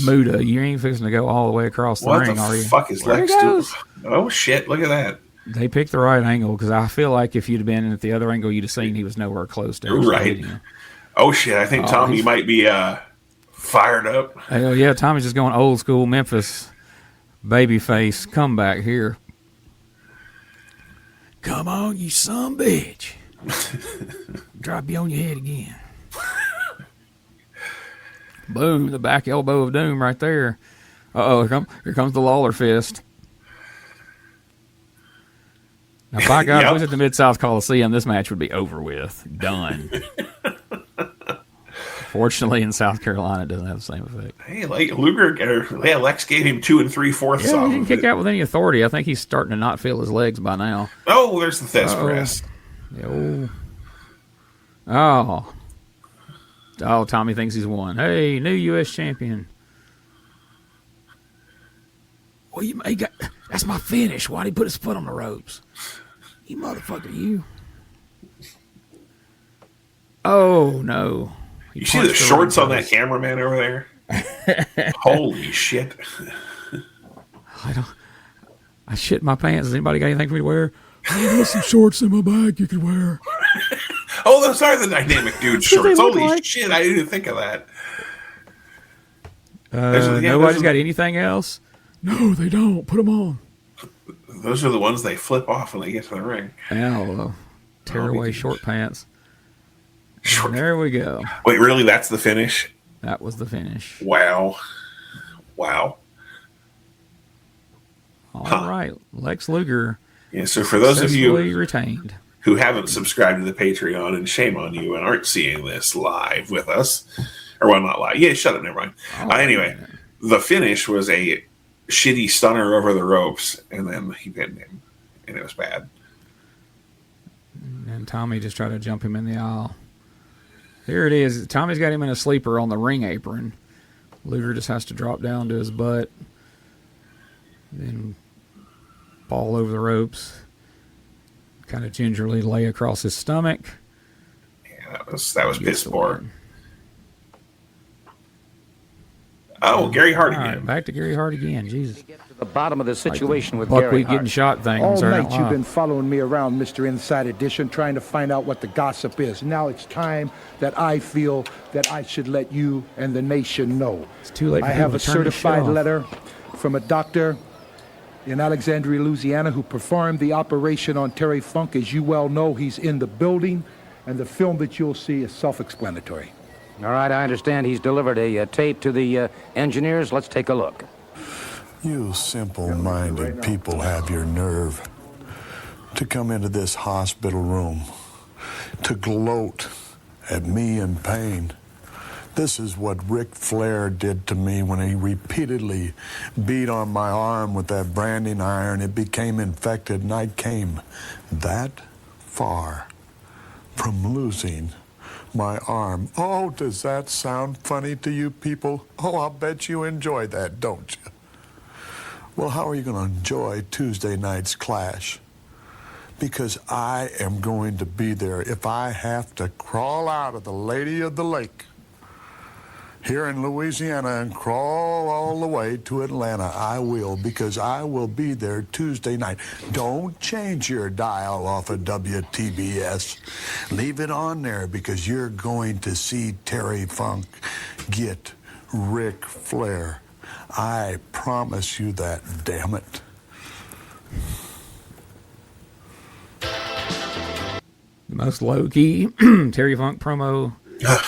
Muda. You ain't fixing to go all the way across the ring, are you? What the fuck is Lex doing? Oh, shit. Look at that. They picked the right angle because I feel like if you'd have been at the other angle, you'd have seen he was nowhere close to it. Right. Oh, shit. I think Tommy might be fired up. Oh, yeah. Tommy's just going old school Memphis babyface comeback here. Come on, you son of a bitch. Drop you on your head again. Boom, the back elbow of doom right there. Uh-oh, here comes the Lawler fist. Now, by God, if it was at the Mid-South Coliseum, this match would be over with. Done. Fortunately, in South Carolina, it doesn't have the same effect. Hey, like Lex gave him 2 3/4 off. He didn't kick out with any authority. I think he's starting to not feel his legs by now. Oh, there's the Thez press. Oh, Tommy thinks he's won. Hey, new U.S. champion. Well, that's my finish. Why'd he put his foot on the ropes? You motherfucker, you. Oh, no. You see the shorts on that cameraman over there? Holy shit. I shit my pants. Has anybody got anything for me to wear? I got some shorts in my bag you could wear. Oh, those are the dynamic dude shorts. Holy shit, I didn't even think of that. Nobody's got anything else? No, they don't. Put them on. Those are the ones they flip off when they get to the ring. Yeah, tear away short pants. There we go. Wait, really? That's the finish? That was the finish. Wow. All right. Lex Luger. Yeah, so for those of you retained who haven't subscribed to the Patreon, and shame on you, and aren't seeing this live with us, or well, not live. Yeah, shut up, never mind. Anyway, the finish was a shitty stunner over the ropes, and then he pinned him, and it was bad. And Tommy just tried to jump him in the aisle. Here it is. Tommy's got him in a sleeper on the ring apron. Luger just has to drop down to his butt. Then fall over the ropes. Kind of gingerly lay across his stomach. Yeah, that was piss poor. Oh, Gary Hart again. Right, back to Gary Hart again. Jesus. The bottom of the situation with Buckwheat Gary Hart. getting shot thing. All night you've been following me around, Mr. Inside Edition, trying to find out what the gossip is. Now it's time that I feel that I should let you and the nation know. It's too late. I have a certified letter from a doctor in Alexandria, Louisiana, who performed the operation on Terry Funk. As you well know, he's in the building, and the film that you'll see is self-explanatory. All right, I understand he's delivered a tape to the engineers. Let's take a look. You simple-minded people have your nerve to come into this hospital room, to gloat at me in pain. This is what Ric Flair did to me when he repeatedly beat on my arm with that branding iron. It became infected, and I came that far from losing my arm. Oh, does that sound funny to you people? Oh, I'll bet you enjoy that, don't you? Well, how are you going to enjoy Tuesday night's clash? Because I am going to be there. If I have to crawl out of the Lady of the Lake here in Louisiana and crawl all the way to Atlanta, I will, because I will be there Tuesday night. Don't change your dial off of WTBS. Leave it on there, because you're going to see Terry Funk get Ric Flair. I promise you that, damn it. Most low-key Terry Funk promo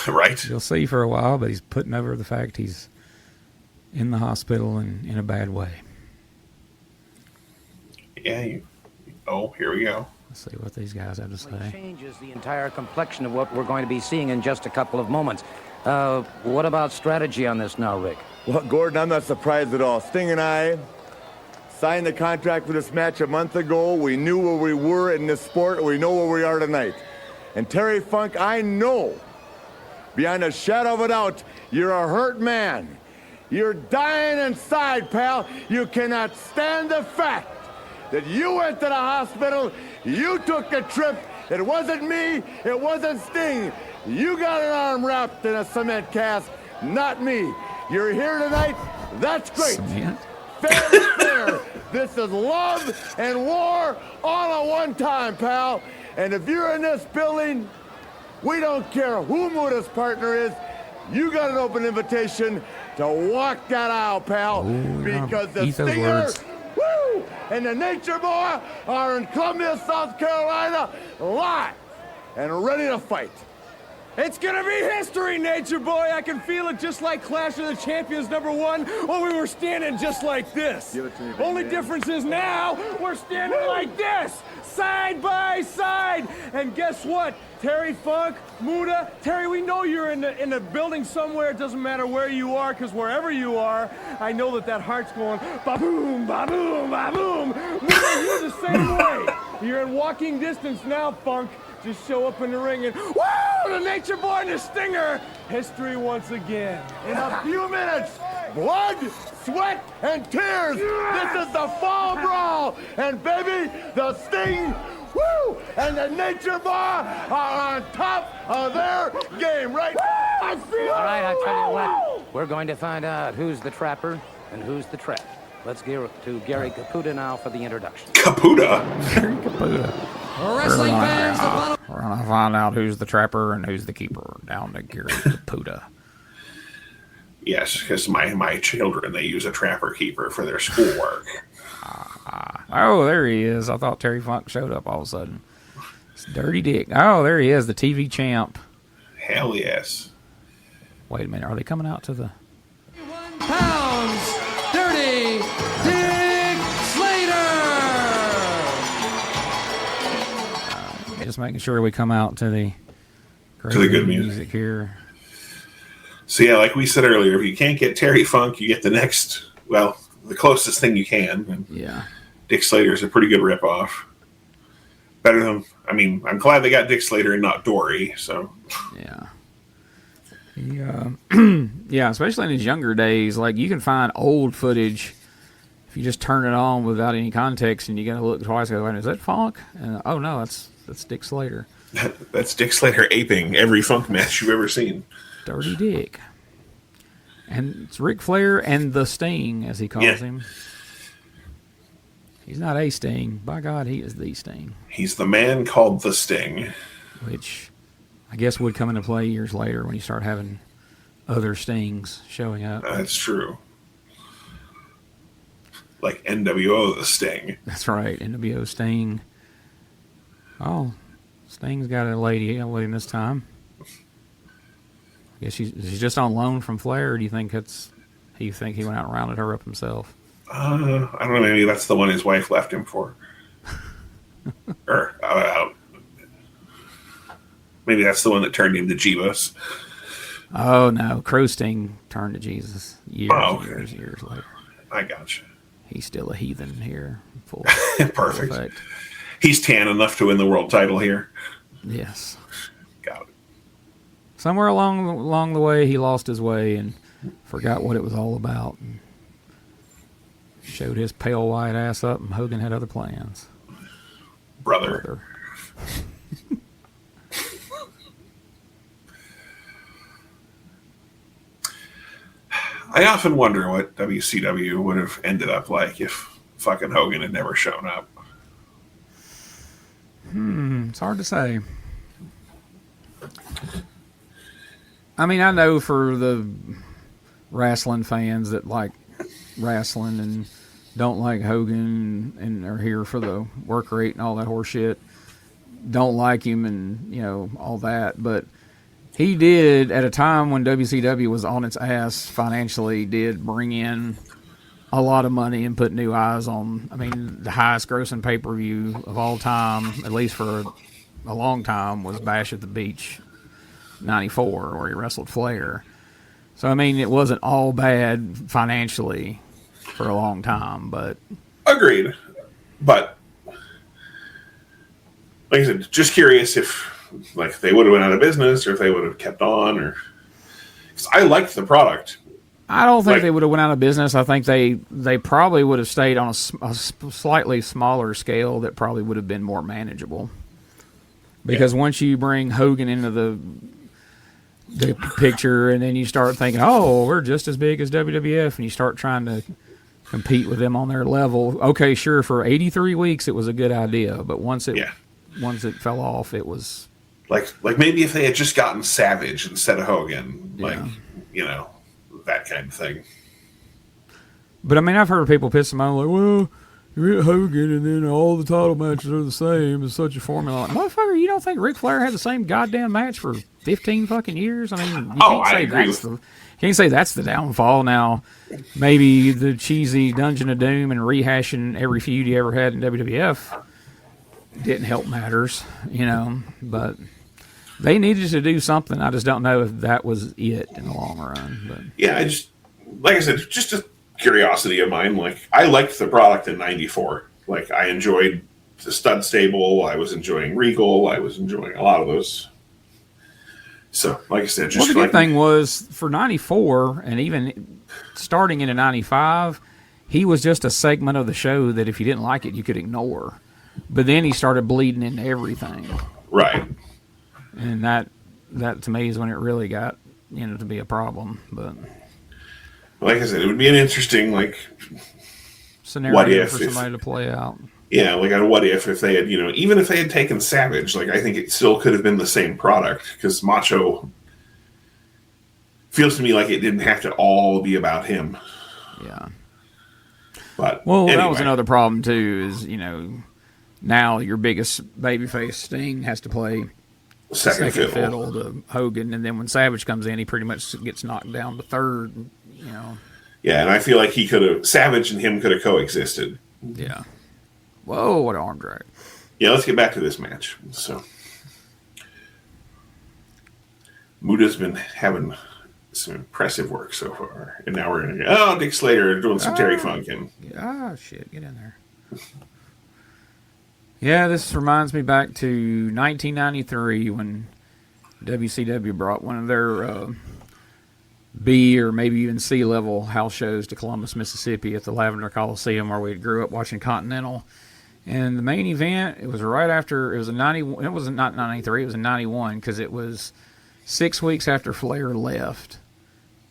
right. you'll see for a while, but he's putting over the fact he's in the hospital and in a bad way. Yeah. Here we go. Let's see what these guys have to say. Changes the entire complexion of what we're going to be seeing in just a couple of moments. What about strategy on this now, Rick? Well, Gordon, I'm not surprised at all. Sting and I signed the contract for this match a month ago. We knew where we were in this sport, and we know where we are tonight. And Terry Funk, I know, beyond a shadow of a doubt, you're a hurt man. You're dying inside, pal. You cannot stand the fact that you went to the hospital, you took the trip. It wasn't me, it wasn't Sting. You got an arm wrapped in a cement cast, not me. You're here tonight, that's great. Cement? Fair is fair. This is love and war all at one time, pal. And if you're in this building, we don't care who Muda's partner is. You got an open invitation to walk that aisle, pal. Ooh, because the eat those Stinger, words. woo, and the Nature Boy are in Columbia, South Carolina, live and ready to fight. It's gonna be history, Nature Boy. I can feel it, just like Clash of the Champions #1 when we were standing just like this. Give it to me, Only baby. difference is now we're standing like this, side by side. And guess what? Terry Funk, Muda, Terry, we know you're in the building somewhere. It doesn't matter where you are, because wherever you are, I know that heart's going ba-boom, ba-boom, ba-boom. Muda, you're the same way. You're in walking distance now, Funk. Just show up in the ring and, woo, the Nature Boy and the Stinger. History once again. In a few minutes, blood, sweat, and tears. This is the fall brawl. And baby, the Sting, woo, and the Nature Boy are on top of their game, right? I feel All right, I tell you what, we're going to find out who's the trapper and who's the trap. Let's get to Gary Caputa now for the introduction. Caputa? Gary Caputa. Wrestling fans, We're going to find out who's the trapper and who's the keeper down to Gary Caputa. Yes, because my children, they use a trapper keeper for their schoolwork. Oh, there he is. I thought Terry Funk showed up all of a sudden. It's Dirty Dick. Oh, there he is, the TV champ. Hell yes. Wait a minute. Are they coming out to the... pounds, Dirty Dick Slater. Just making sure we come out to the good music here. So yeah, like we said earlier, if you can't get Terry Funk, you get the next, well, the closest thing you can. And yeah. Dick Slater's a pretty good ripoff. Better than, I mean, I'm glad they got Dick Slater and not Dory, so. Yeah. Yeah, especially in his younger days, like you can find old footage if you just turn it on without any context and you got to look twice and go, is that Funk? And, oh no, that's Dick Slater. That's Dick Slater aping every Funk match you've ever seen. Dirty Dick. And it's Ric Flair and the Sting, as he calls him. He's not a Sting. By God, he is the Sting. He's the man called the Sting. Which I guess would come into play years later when you start having other Stings showing up. That's true. Like NWO the Sting. That's right, NWO Sting. Oh, Sting's got a lady with him this time. I guess she's just on loan from Flair, or do you think he went out and rounded her up himself? I don't know, maybe that's the one his wife left him for. Or, maybe that's the one that turned him to Jeebus. Oh, no. Crow Sting turned to Jesus years later. I gotcha. He's still a heathen here. Full Perfect. effect. He's tan enough to win the world title here. Yes. Got it. Somewhere along the way, he lost his way and forgot what it was all about. And showed his pale white ass up, and Hogan had other plans. Brother. I often wonder what WCW would have ended up like if fucking Hogan had never shown up. It's hard to say. I mean, I know for the wrestling fans that like wrestling and don't like Hogan and are here for the work rate and all that horse shit, don't like him and, all that. But he did, at a time when WCW was on its ass financially, did bring in a lot of money and put new eyes on, the highest grossing pay-per-view of all time, at least for a long time, was Bash at the Beach 94, where he wrestled Flair. So, it wasn't all bad financially for a long time, but... Agreed. But, like I said, just curious if, they would have went out of business or if they would have kept on, or... Because I liked the product. I don't think they would have went out of business. I think they probably would have stayed on a slightly smaller scale that probably would have been more manageable. Because once you bring Hogan into the picture, and then you start thinking, oh, we're just as big as WWF, and you start trying to compete with them on their level. Okay, sure, for 83 weeks it was a good idea, but once it fell off, it was... Like maybe if they had just gotten Savage instead of Hogan, that kind of thing. But I've heard people piss them off, like, well, you're at Hogan and then all the title matches are the same. It's such a formula. Like, motherfucker, you don't think Ric Flair had the same goddamn match for 15 fucking years? You can't say that's the downfall. Now, maybe the cheesy Dungeon of Doom and rehashing every feud he ever had in WWF didn't help matters, but they needed to do something. I just don't know if that was it in the long run. But yeah, like I said, just a curiosity of mine. I liked the product in '94. I enjoyed the Stud Stable. I was enjoying Regal. I was enjoying a lot of those. So, like I said, the good thing was for '94 and even starting into '95, he was just a segment of the show that if you didn't like it, you could ignore. But then he started bleeding into everything. Right. And that to me is when it really got, to be a problem. But like I said, it would be an interesting, scenario for somebody to play out. Yeah, a what if they had, even if they had taken Savage, I think it still could have been the same product, because Macho feels to me like it didn't have to all be about him. Yeah. But anyway. That was another problem too, is, now your biggest babyface, Sting, has to play second fiddle to Hogan, and then when Savage comes in, he pretty much gets knocked down to third. Yeah, and I feel like Savage and him could have coexisted. Yeah. Whoa, what an arm drag. Yeah, let's get back to this match. So, Muda's been having some impressive work so far, and now we're going to go, Dick Slater doing some Terry Funk. Shit, get in there. Yeah, this reminds me back to 1993 when WCW brought one of their B or maybe even C level house shows to Columbus, Mississippi at the Lavender Coliseum, where we grew up watching Continental. And the main event, it was right after, it was not 93, it was in 91, because it was 6 weeks after Flair left.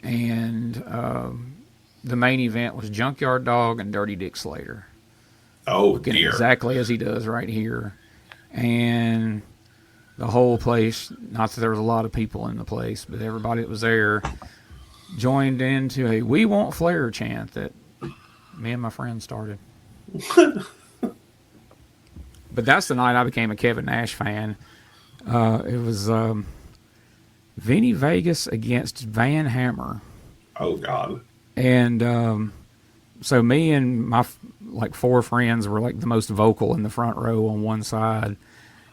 And the main event was Junkyard Dog and Dirty Dick Slater. Oh, looking dear. Exactly as he does right here. And the whole place, not that there was a lot of people in the place, but everybody that was there joined into a "We Want Flair" chant that me and my friend started. But that's the night I became a Kevin Nash fan. It was Vinny Vegas against Van Hammer. Oh, God. And so me and my four friends were the most vocal in the front row on one side.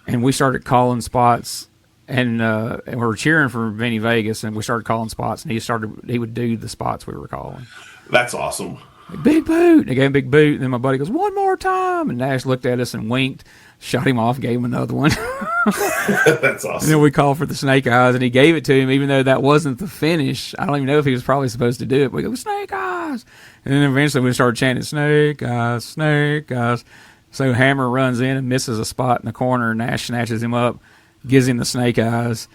And we started calling spots, and we were cheering for Vinny Vegas, and we started calling spots, and he would do the spots we were calling. That's awesome. Big boot. They gave him a big boot, and then my buddy goes, "One more time," and Nash looked at us and winked, shot him off, gave him another one. That's awesome. And then we called for the Snake Eyes, and he gave it to him, even though that wasn't the finish. I don't even know if he was probably supposed to do it. We go, "Snake Eyes," and then eventually we started chanting, "Snake Eyes, Snake Eyes." So Hammer runs in and misses a spot in the corner. Nash snatches him up, gives him the Snake Eyes,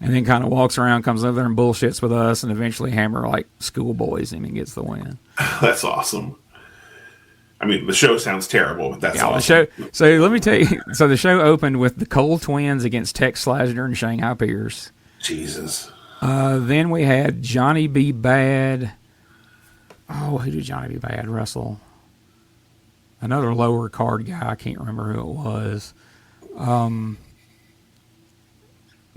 and then kind of walks around, comes over there and bullshits with us, and eventually Hammer schoolboys him and gets the win. That's awesome. I mean, the show sounds terrible, but that's awesome. The show, so let me tell you, the show opened with the Cole Twins against Tex Slasher and Shanghai Pierce. Jesus. Then we had Johnny B. Bad. Oh, who did Johnny B. Bad wrestle? Another lower card guy. I can't remember who it was.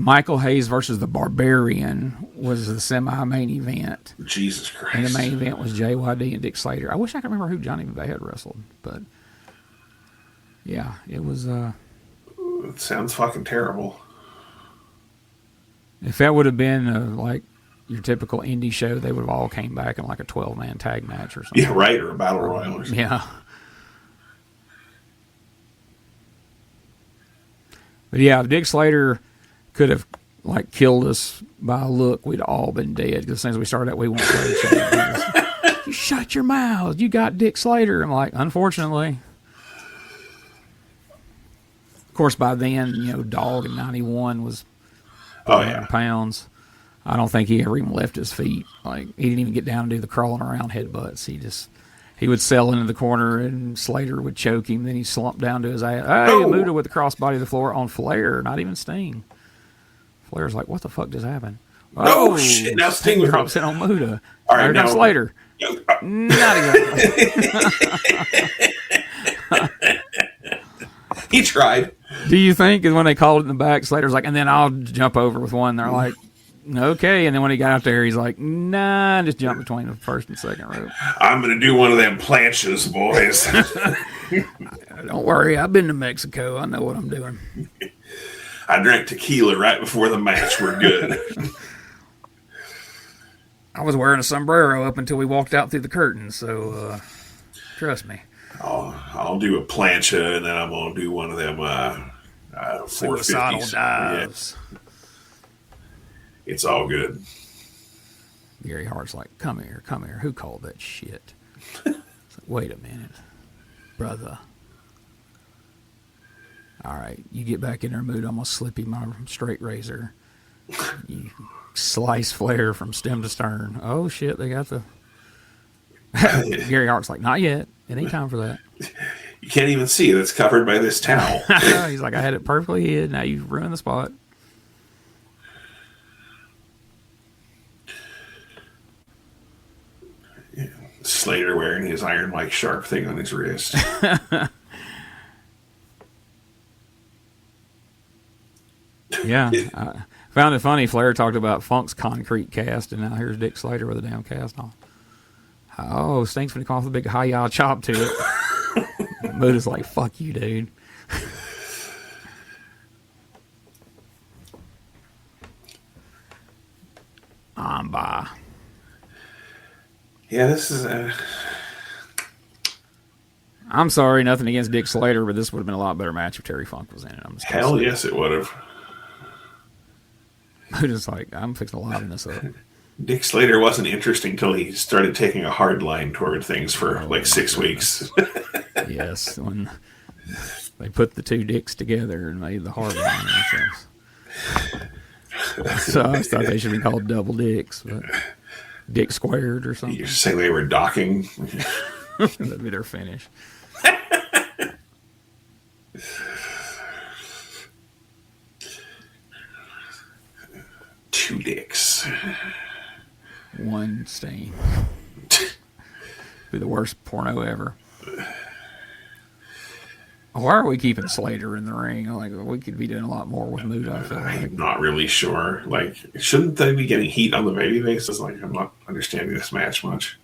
Michael Hayes versus the Barbarian was the semi-main event. Jesus Christ. And the main event was JYD and Dick Slater. I wish I could remember who Johnny Bay had wrestled, but yeah, it was... It sounds fucking terrible. If that would have been like your typical indie show, they would have all came back in like a 12-man tag match or something. Yeah, right, or a battle royal or something. Yeah. But yeah, if Dick Slater could have like killed us by a look, we'd all been dead. Because as soon as we started that, we won't play each other. You shut your mouth. You got Dick Slater. I'm like, unfortunately. Of course, by then, you know, Dog in 91 was 400 pounds. I don't think he ever even left his feet. Like, he didn't even get down and do the crawling around headbutts. He would sell into the corner, and Slater would choke him. Then he slumped down to his ass. Hey, Muda with the crossbody of the floor on Flair, not even Sting. Flair's like, what the fuck just happened? Oh, shit. Now Sting drops it on Muda. All right, now Slater. Not exactly. He tried. Do you think when they called it in the back, Slater's like, and then I'll jump over with one? They're like, okay. And then when he got out there, he's like, nah, just jump between the first and second rope. I'm going to do one of them planches, boys. Don't worry. I've been to Mexico. I know what I'm doing. I drank tequila right before the match. We're good. I was wearing a sombrero up until we walked out through the curtain, so trust me. I'll do a plancha, and then I'm going to do one of them 450s. Dives. Yeah. It's all good. Gary Hart's like, come here. Who called that shit? It's like, wait a minute, brother. All right, you get back in their mood. I'm going to slip you my straight razor. You slice Flair from stem to stern. Oh, shit, they got the... Gary Hart's like, not yet. It ain't time for that. You can't even see it. It's covered by this towel. He's like, I had it perfectly hid. Now you've ruined the spot. Yeah. Slater wearing his Iron Mike Sharp thing on his wrist. Yeah. I found it funny. Flair talked about Funk's concrete cast, and now here's Dick Slater with a damn cast on. Oh, Sting's finna come off the big hi-ya chop to it. Muda's like, fuck you, dude. Amba. Yeah, this is I'm sorry, nothing against Dick Slater, but this would have been a lot better match if Terry Funk was in it. Hell yes, it would have. Muda's like, I'm fixing to liven this up. Dick Slater wasn't interesting until he started taking a hard line toward things for like 6 weeks. Yes, when they put the two dicks together and made the hard line. So I thought they should be called double dicks, but Dick squared or something. You say they were docking? That'd be their finish. Two dicks. One stain. Be the worst porno ever. Why are we keeping Slater in the ring? Like, we could be doing a lot more with Muda, I feel like. I'm not really sure. Like, shouldn't they be getting heat on the baby faces? Like, I'm not understanding this match much.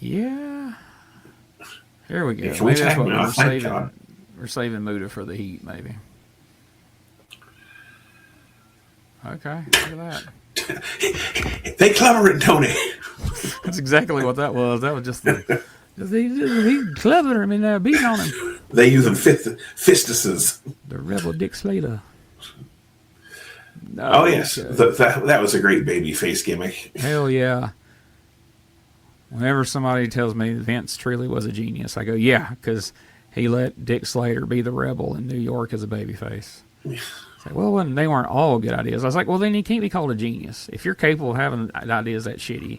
Yeah. Here we go. Yeah, maybe that's what we're saving Muda for the heat, maybe. Okay, look at that. They clever it, Tony. That's exactly what that was. That was just he clever him in there, beating on him. They use them fistuses. The rebel Dick Slater. Oh yes, that was a great baby face gimmick. Hell yeah. Whenever somebody tells me Vince truly was a genius, I go, yeah, because he let Dick Slater be the rebel in New York as a babyface. It's like, well, they weren't all good ideas. I was like, well, then he can't be called a genius. If you're capable of having ideas that shitty,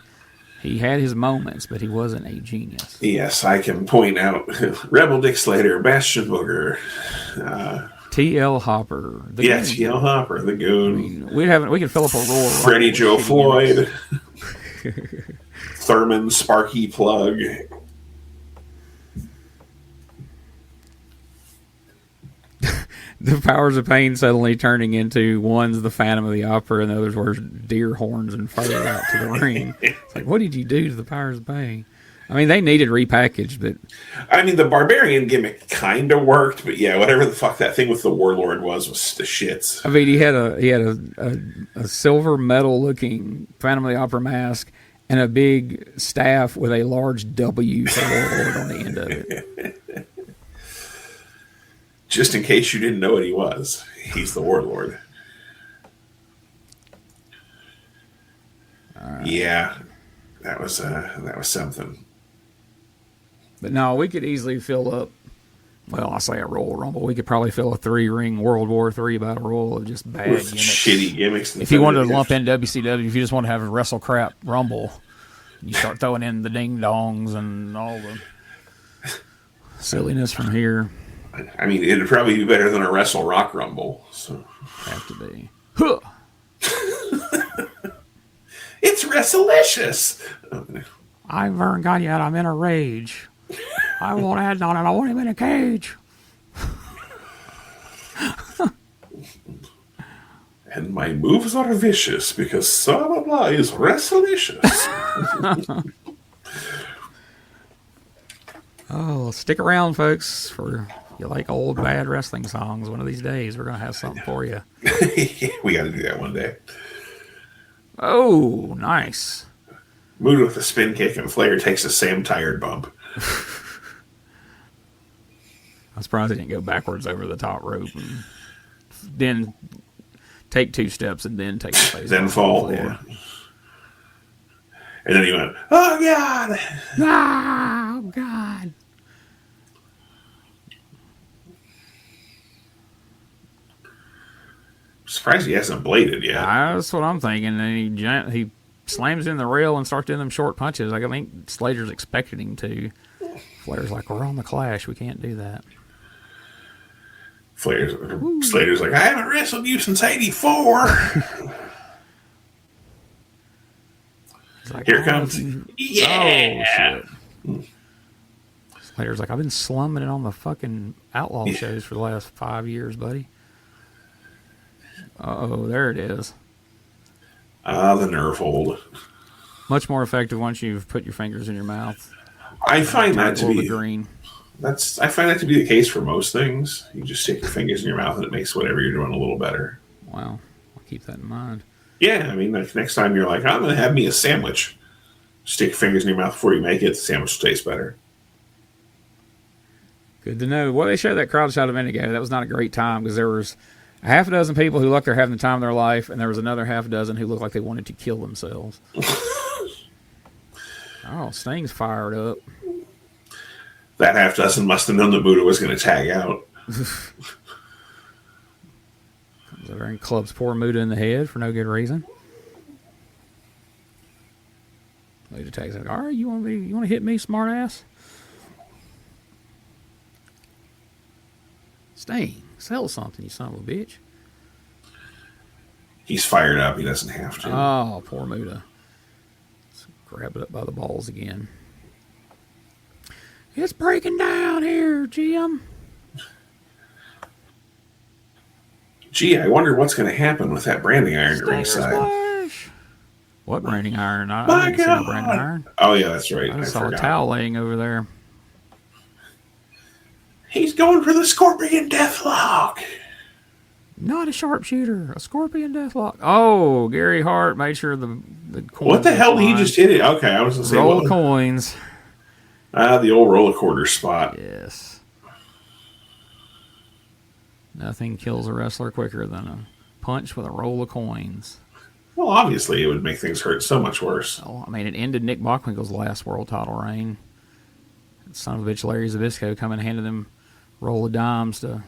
he had his moments, but he wasn't a genius. Yes, I can point out Rebel Dick Slater, Bastion Booger, T.L. Hopper. T.L. Hopper, the Goon. I mean, we could fill up a roll. Freddie Joe Floyd. Thurman Sparky Plug. The Powers of Pain suddenly turning into one's the Phantom of the Opera and the others were deer horns and fur out to the ring. It's like, what did you do to the Powers of Pain? I mean, they needed repackaged, but I mean, the Barbarian gimmick kind of worked, but yeah, whatever the fuck that thing with the Warlord was the shits. I mean, he had a silver metal looking Phantom of the Opera mask and a big staff with a large W for Warlord on the end of it. Just in case you didn't know what he was, he's the Warlord. Right. Yeah, that was something. But no, we could easily fill up. Well, I say a Royal Rumble. We could probably fill a 3-ring World War III battle royal of just bad with gimmicks. Shitty gimmicks. If you wanted to lump in WCW, if you just want to have a wrestle crap Rumble, you start throwing in the ding dongs and all the silliness from here. I mean, it'd probably be better than a Wrestle Rock Rumble. So have to be. Huh. It's Wrestlelicious. I've got yet. I'm in a rage. I want ads on it. I want him in a cage. And my moves are vicious because blah blah blah is Wrestlelicious. Oh, stick around, folks, for you like old bad wrestling songs. One of these days, we're gonna have something for you. We got to do that one day. Oh, nice. Muda with a spin kick and Flair takes the same tired bump. I'm surprised he didn't go backwards over the top rope and then take 2 steps and then take the face. Then fall. Yeah. And then he went, oh, God. Oh, God. Surprised he hasn't bladed yet. That's what I'm thinking. And he slams in the rail and starts doing them short punches. I think Slater's expected him to. Flair's like, we're on the Clash. We can't do that. Slater's like, I haven't wrestled you since '84. Like, here comes. Yeah. Oh, shit. Slater's like, I've been slumming it on the fucking Outlaw shows for the last 5 years, buddy. Uh-oh, there it is. The nerve hold. Much more effective once you've put your fingers in your mouth. I find that to be green. I find that to be the case for most things. You just stick your fingers in your mouth and it makes whatever you're doing a little better. Wow. I'll keep that in mind. Yeah, I mean, like next time you're like, I'm going to have me a sandwich. Stick your fingers in your mouth before you make it. The sandwich will taste better. Good to know. Well, they showed that crowd shot a minute ago. That was not a great time because there was a half a dozen people who looked they're having the time of their life, and there was another half a dozen who looked like they wanted to kill themselves. Oh, Sting's fired up. That half dozen must have known that Buddha was going to tag out. Comes over and clubs poor Muda in the head for no good reason. Muda tags like, all right, you want to hit me, smart ass? Sting, sell something, you son of a bitch. He's fired up. He doesn't have to. Oh, poor Muda. Let's grab it up by the balls again. It's breaking down here, Jim. Gee, I wonder what's going to happen with that branding iron at ringside. Splash. What branding iron? I didn't see the branding iron. Oh, yeah, that's right. I saw a towel laying over there. He's going for the Scorpion Deathlock. Not a sharpshooter, a Scorpion Deathlock. Oh, Gary Hart made sure the coins. What the hell did he just hit it? Okay, I was going to say. Roll coins. The old roller quarter spot. Yes. Nothing kills a wrestler quicker than a punch with a roll of coins. Well, obviously, it would make things hurt so much worse. Oh, I mean, it ended Nick Bockwinkel's last world title reign. Son of a bitch, Larry Zbyszko come and handed him roll of dimes to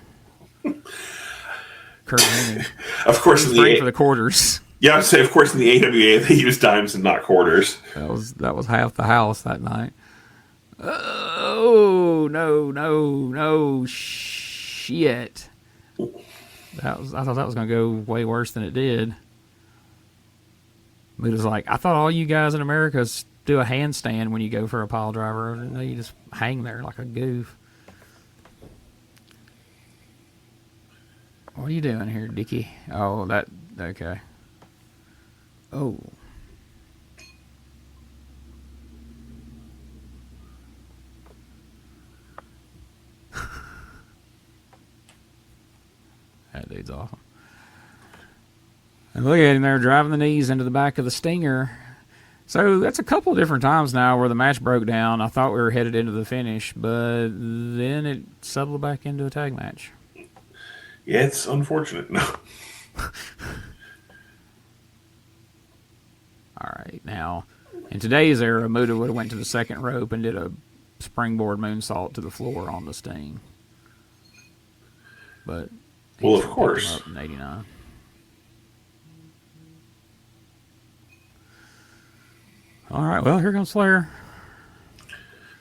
Kurt Hennig. Of course, for the quarters. Yeah, I'd say, of course, in the AWA, they use dimes and not quarters. That was half the house that night. Oh, no, shit. I thought that was going to go way worse than it did. It was like, I thought all you guys in America do a handstand when you go for a pile driver. No, you just hang there like a goof. What are you doing here, Dickie? Oh, that... Okay. Oh. That dude's awesome. And look at him there driving the knees into the back of the Stinger. So that's a couple of different times now where the match broke down. I thought we were headed into the finish, but then it settled back into a tag match. Yeah, it's unfortunate. No. All right, now, in today's era, Muta would have went to the second rope and did a springboard moonsault to the floor on the Sting. But well, of course. Up in 89. All right, well, here comes Flair.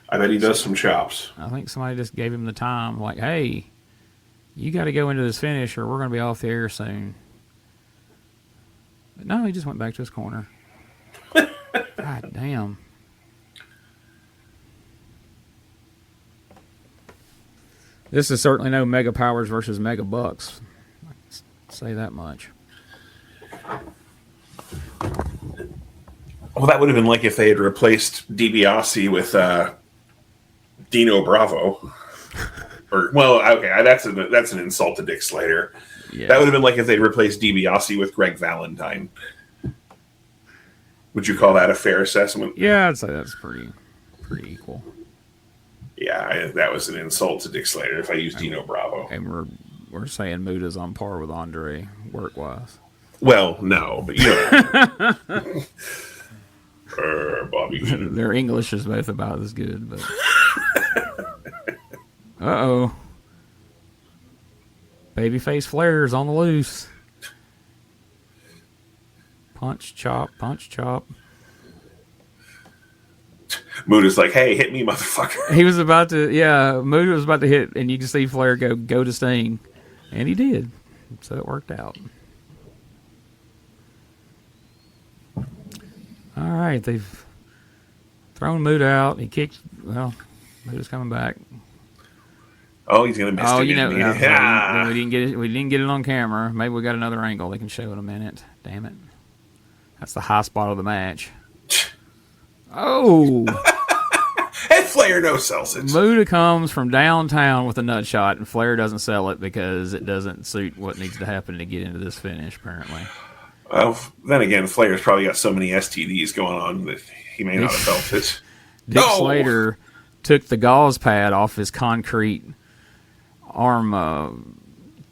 I bet he does some chops. I think somebody just gave him the time, like, hey, you got to go into this finish or we're going to be off the air soon. But no, he just went back to his corner. God damn. This is certainly no Mega Powers versus Mega Bucks. I can say that much. Well, that would have been like if they had replaced DiBiase with Dino Bravo. Or, well, okay, that's an insult to Dick Slater. Yeah. That would have been like if they'd replaced DiBiase with Greg Valentine. Would you call that a fair assessment? Yeah, I'd say that's pretty equal. Yeah, that was an insult to Dick Slater if I used Dino Bravo. And we're saying Muta's on par with Andre work-wise. Well, no, but you know. Bobby. Their English is both about as good, but uh-oh. Babyface Flair's on the loose. Punch, chop, punch, chop. Muta's like, hey, hit me, motherfucker. He was about to, Muta was about to hit, and you can see Flair go to Sting. And he did. So it worked out. All right, they've thrown Muta out. He kicked, well, Muta's coming back. Oh, he's going to miss it. You know, we didn't get it on camera. Maybe we got another angle they can show in a minute. Damn it. That's the high spot of the match. Oh. And Flair no sells it. Muta comes from downtown with a nut shot, and Flair doesn't sell it because it doesn't suit what needs to happen to get into this finish, apparently. Well, then again, Flair's probably got so many STDs going on that he may not have felt it. Dick Slater took the gauze pad off his concrete arm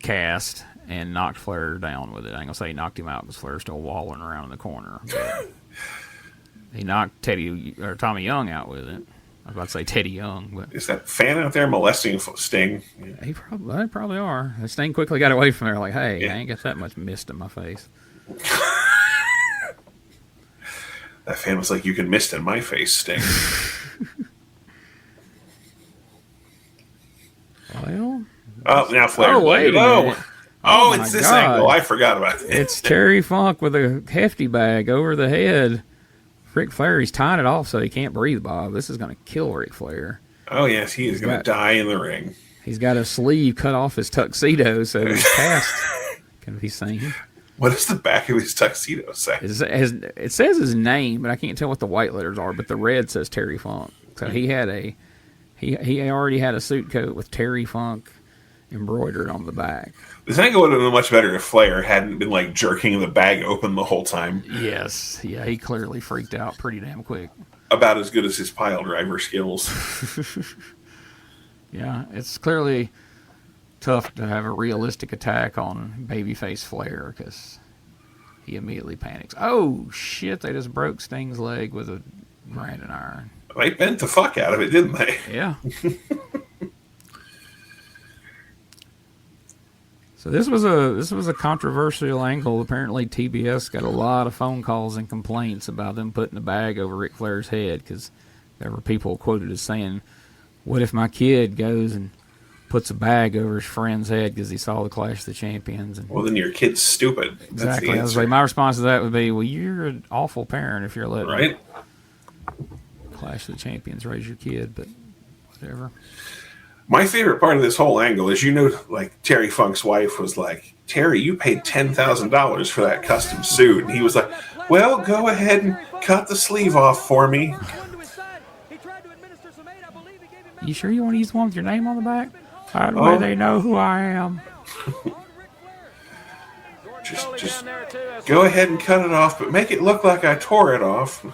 cast and knocked Flair down with it. I ain't going to say he knocked him out because Flair's still walling around in the corner. But he knocked Tommy Young out with it. I was about to say Teddy Young. But is that fan out there molesting Sting? Yeah. They probably are. Sting quickly got away from there like, hey, I ain't got that much mist in my face. That fan was like, you can mist in my face, Sting. Well, now Flair. Oh, wait a minute. Oh, it's this angle. I forgot about it. It's Terry Funk with a hefty bag over the head. Ric Flair, he's tying it off so he can't breathe, Bob. This is going to kill Ric Flair. Oh, yes, he is going to die in the ring. He's got a sleeve cut off his tuxedo so his past can be seen. What does the back of his tuxedo say? It says his name, but I can't tell what the white letters are, but the red says Terry Funk. So he already had a suit coat with Terry Funk embroidered on the back. This angle would have been much better if Flair hadn't been like jerking the bag open the whole time. Yes. Yeah, he clearly freaked out pretty damn quick. About as good as his pile driver skills. Yeah, it's clearly tough to have a realistic attack on babyface Flair because he immediately panics. Oh, shit, they just broke Sting's leg with a branding iron. They bent the fuck out of it, didn't they? Yeah. So this was a controversial angle. Apparently TBS got a lot of phone calls and complaints about them putting the bag over Ric Flair's head because there were people quoted as saying, what if my kid goes and puts a bag over his friend's head because he saw the Clash of the Champions? And well, then your kid's stupid. Exactly. I was like, my response to that would be, well, you're an awful parent if you're letting Clash of the Champions raise your kid, but whatever. My favorite part of this whole angle is, like Terry Funk's wife was like, Terry, you paid $10,000 for that custom suit. And he was like, well, go ahead and cut the sleeve off for me. You sure you want to use one with your name on the back? That way they know who I am. Just go ahead and cut it off, but make it look like I tore it off.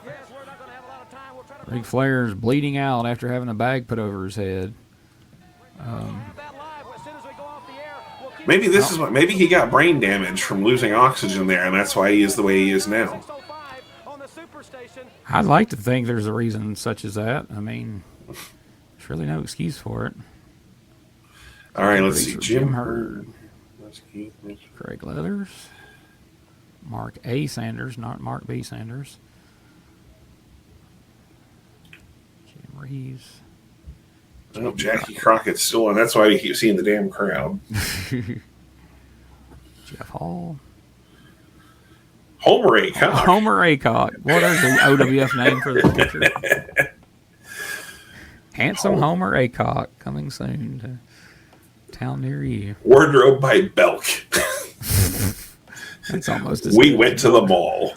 Ric Flair's bleeding out after having a bag put over his head. Maybe this is what. Maybe he got brain damage from losing oxygen there, and that's why he is the way he is now. I'd like to think there's a reason such as that. I mean, there's really no excuse for it. All right, let's see. Jim Hurd. Craig Leathers. Mark A. Sanders, not Mark B. Sanders. Jim Reeves. Oh, Jackie Crockett's still on. That's why we keep seeing the damn crowd. Jeff Hall. Homer Aycock. Homer Aycock. What is the OWF name for the future? Handsome Homer Aycock coming soon to town near you. Wardrobe by Belk. That's almost as We went to the mall.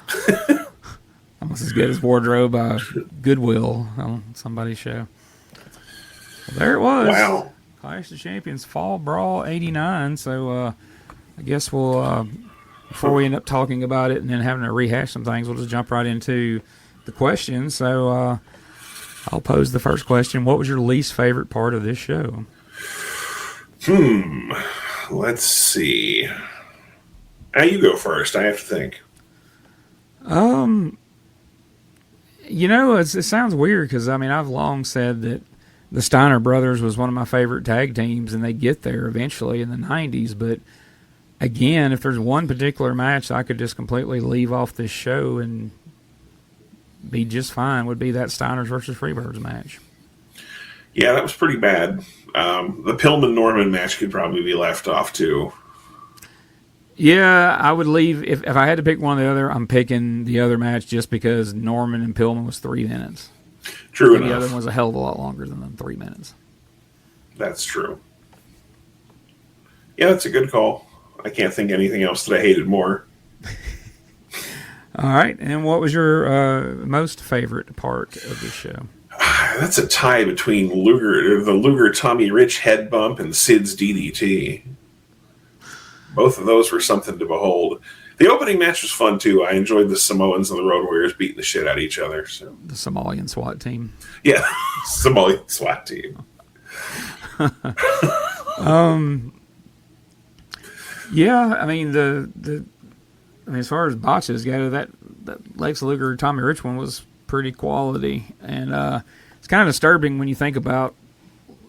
Almost as good as Wardrobe by Goodwill on somebody's show. Well, there it was. Wow. Clash of Champions Fall Brawl 89. So I guess we'll, before we end up talking about it and then having to rehash some things, we'll just jump right into the questions. So I'll pose the first question. What was your least favorite part of this show? Let's see. Now you go first. I have to think. It sounds weird because, I mean, I've long said that the Steiner brothers was one of my favorite tag teams, and they get there eventually in the 90s. But, again, if there's one particular match I could just completely leave off this show and be just fine, would be that Steiners versus Freebirds match. Yeah, that was pretty bad. The Pillman-Norman match could probably be left off, too. Yeah, I would leave. If I had to pick one or the other, I'm picking the other match just because Norman and Pillman was 3 minutes. True enough. The other one was a hell of a lot longer than them 3 minutes. That's true. Yeah, that's a good call. I can't think anything else that I hated more. All right, and what was your most favorite part of this show? That's a tie between the Luger Tommy Rich head bump and Sid's DDT. Both of those were something to behold. The opening match was fun, too. I enjoyed the Samoans and the Road Warriors beating the shit out of each other. So. The Samoan SWAT Team. Yeah, Samoan SWAT Team. Yeah, I mean, as far as botches go, that Lex Luger Tommy Rich one was pretty quality. And it's kind of disturbing when you think about,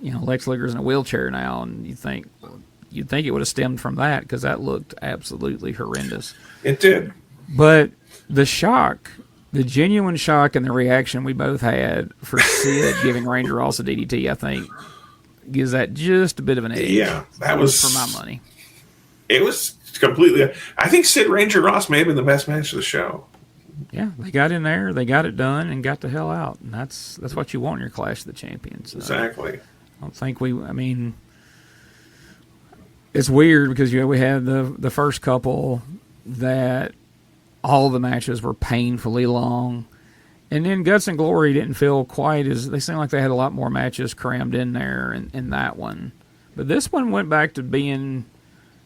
Lex Luger's in a wheelchair now, and you'd think it would have stemmed from that because that looked absolutely horrendous. It did. But the genuine shock and the reaction we both had for Sid giving Ranger Ross a DDT, I think, gives that just a bit of an edge. Yeah, that was for my money. It was completely. I think Sid Ranger Ross may have been the best match of the show. Yeah, they got in there, they got it done, and got the hell out. And that's what you want in your Clash of the Champions. Exactly. I don't think it's weird because we had the first couple that all the matches were painfully long, and then Guts and Glory didn't feel quite as. They seemed like they had a lot more matches crammed in there in that one, but this one went back to being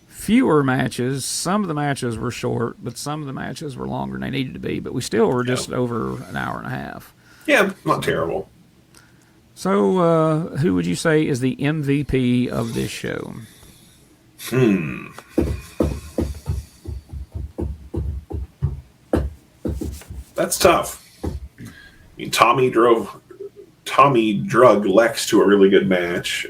fewer matches. Some of the matches were short, but some of the matches were longer than they needed to be. But we still were just over an hour and a half. Yeah, not terrible. So, who would you say is the MVP of this show? That's tough. I mean, Tommy drug Lex to a really good match.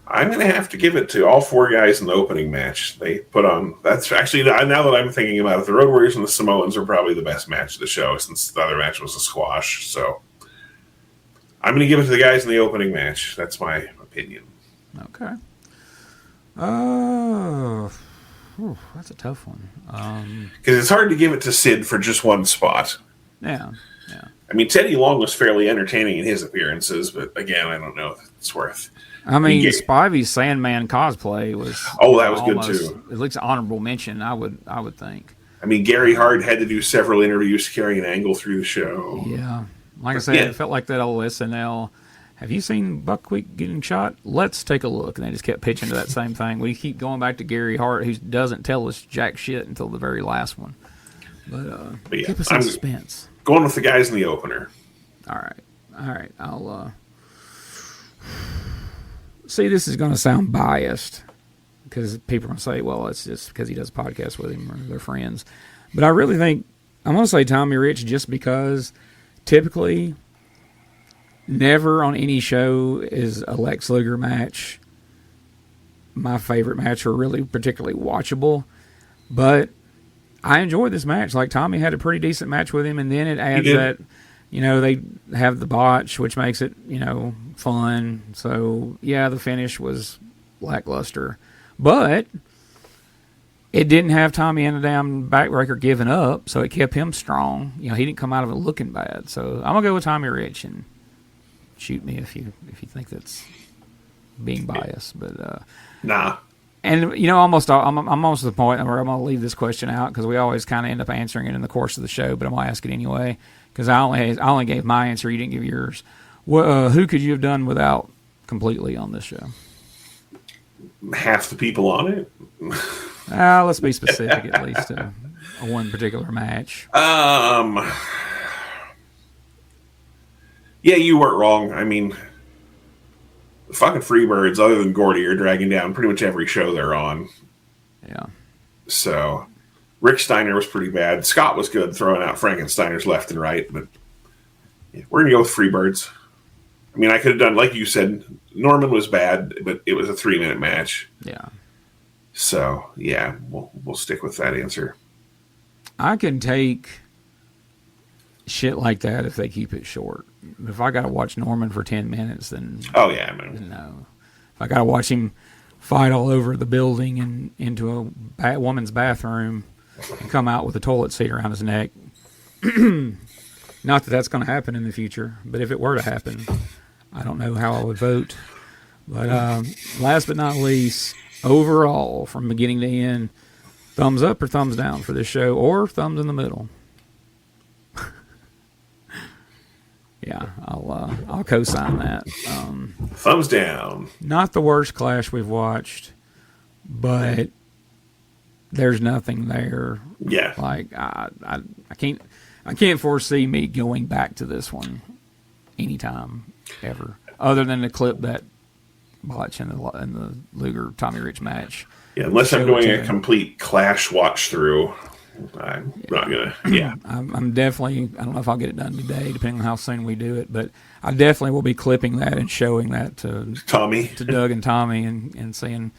I'm going to have to give it to all 4 guys in the opening match. They put on. That's actually, now that I'm thinking about it, the Road Warriors and the Samoans are probably the best match of the show since the other match was a squash. So I'm going to give it to the guys in the opening match. That's my opinion. Okay. That's a tough one. Because it's hard to give it to Sid for just one spot. Yeah. I mean, Teddy Long was fairly entertaining in his appearances, but again, I don't know if it's worth. I mean, Spivey's Sandman cosplay was. Oh, that was good too. At least an honorable mention, I would think. I mean, Gary Hart had to do several interviews to carry an angle through the show. Yeah, like I said, it felt like that old SNL. Have you seen Buckwheat getting shot? Let's take a look. And they just kept pitching to that same thing. We keep going back to Gary Hart, who doesn't tell us jack shit until the very last one. But yeah, keep us in suspense. Going with the guys in the opener. All right. I'll see. This is going to sound biased because people are going to say, "Well, it's just because he does podcasts with him or they're friends." But I really think I'm going to say Tommy Rich just because typically. Never on any show is a Lex Luger match my favorite match or really particularly watchable. But I enjoyed this match. Like, Tommy had a pretty decent match with him, and then it adds that, they have the botch, which makes it, fun. So, yeah, the finish was lackluster. But it didn't have Tommy in a damn backbreaker giving up, so it kept him strong. He didn't come out of it looking bad. So I'm going to go with Tommy Rich, and shoot me if you think that's being biased, but nah. And I'm almost to the point where I'm gonna leave this question out because we always kind of end up answering it in the course of the show, but I'm gonna ask it anyway because I only gave my answer. You didn't give yours. Who could you have done without completely on this show? Half the people on it. Let's be specific at least to one particular match. Yeah, you weren't wrong. I mean, the fucking Freebirds, other than Gordy, are dragging down pretty much every show they're on. Yeah. So, Rick Steiner was pretty bad. Scott was good, throwing out Frankensteiners left and right, but we're going to go with Freebirds. I mean, I could have done, like you said, Norman was bad, but it was a 3-minute match. Yeah. So, yeah, we'll stick with that answer. I can take shit like that if they keep it short. If I got to watch Norman for 10 minutes, then no. If I got to watch him fight all over the building and into a woman's bathroom and come out with a toilet seat around his neck, not that that's going to happen in the future, but if it were to happen, I don't know how I would vote. But last but not least, overall, from beginning to end, thumbs up or thumbs down for this show, or thumbs in the middle. Yeah, I'll co-sign that. Thumbs down. Not the worst Clash we've watched, but there's nothing there. Yeah, like I can't foresee me going back to this one anytime ever, other than to clip that botch in the Luger Tommy Rich match. Yeah, unless I'm doing a complete Clash watch through. I'm not gonna. Yeah, I'm definitely. I don't know if I'll get it done today, depending on how soon we do it. But I definitely will be clipping that and showing that to Tommy, to Doug and Tommy, and seeing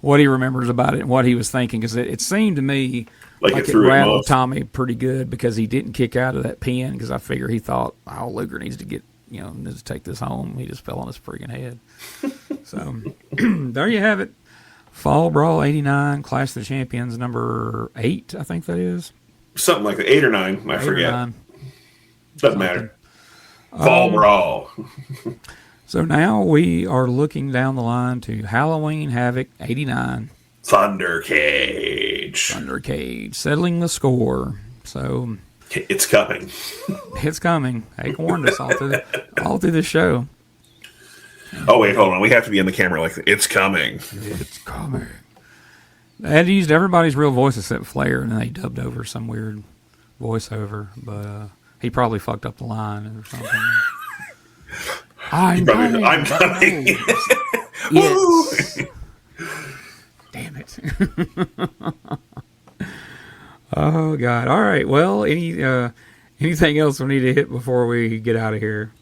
what he remembers about it and what he was thinking. Because it seemed to me like it rattled Tommy pretty good because he didn't kick out of that pin. Because I figure he thought, "Oh, Luger needs to needs to take this home." He just fell on his freaking head. So there you have it. Fall Brawl 89, Clash of the Champions number 8, I think that is. Something like that, 8 or 9, I forget. Doesn't matter. Fall Brawl. So now we are looking down the line to Halloween Havoc 89. Thunder Cage, settling the score. So it's coming. It's coming. Hank warned us all through the show. Oh, wait, hold on. We have to be in the camera like that. It's coming. It's coming. They had used everybody's real voice except Flair, and then they dubbed over some weird voiceover. But he probably fucked up the line or something. I'm coming. Yes. Damn it. Oh, God. All right. Well, anything else we need to hit before we get out of here?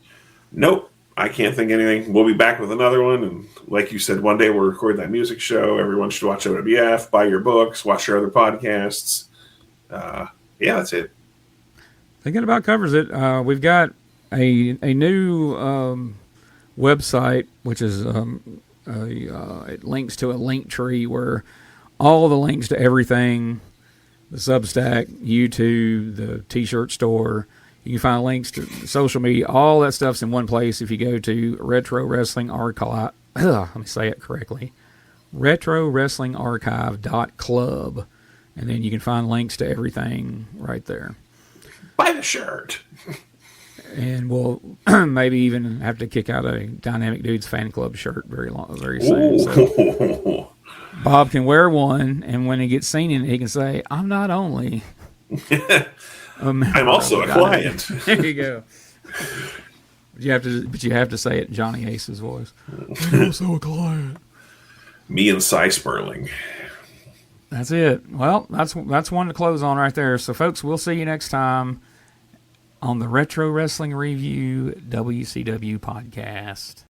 Nope. I can't think of anything. We'll be back with another one. And like you said, one day we'll record that music show. Everyone should watch OWF, buy your books, watch your other podcasts. Yeah, that's it. Thinking about covers it. We've got a new website, which is it links to a link tree where all the links to everything, the Substack, YouTube, the T-shirt store. You can find links to social media. All that stuff's in one place if you go to Retro Wrestling Archive. Let me say it correctly. RetroWrestlingArchive.club. And then you can find links to everything right there. Buy the shirt. And we'll maybe even have to kick out a Dynamic Dudes fan club shirt very soon. So Bob can wear one, and when he gets seen in it, he can say, "I'm not only I'm also a client." There you go. But you have to say it in Johnny Ace's voice. I'm also a client. Me and Cy Sperling. That's it. Well, that's one to close on right there. So, folks, we'll see you next time on the Retro Wrestling Review WCW podcast.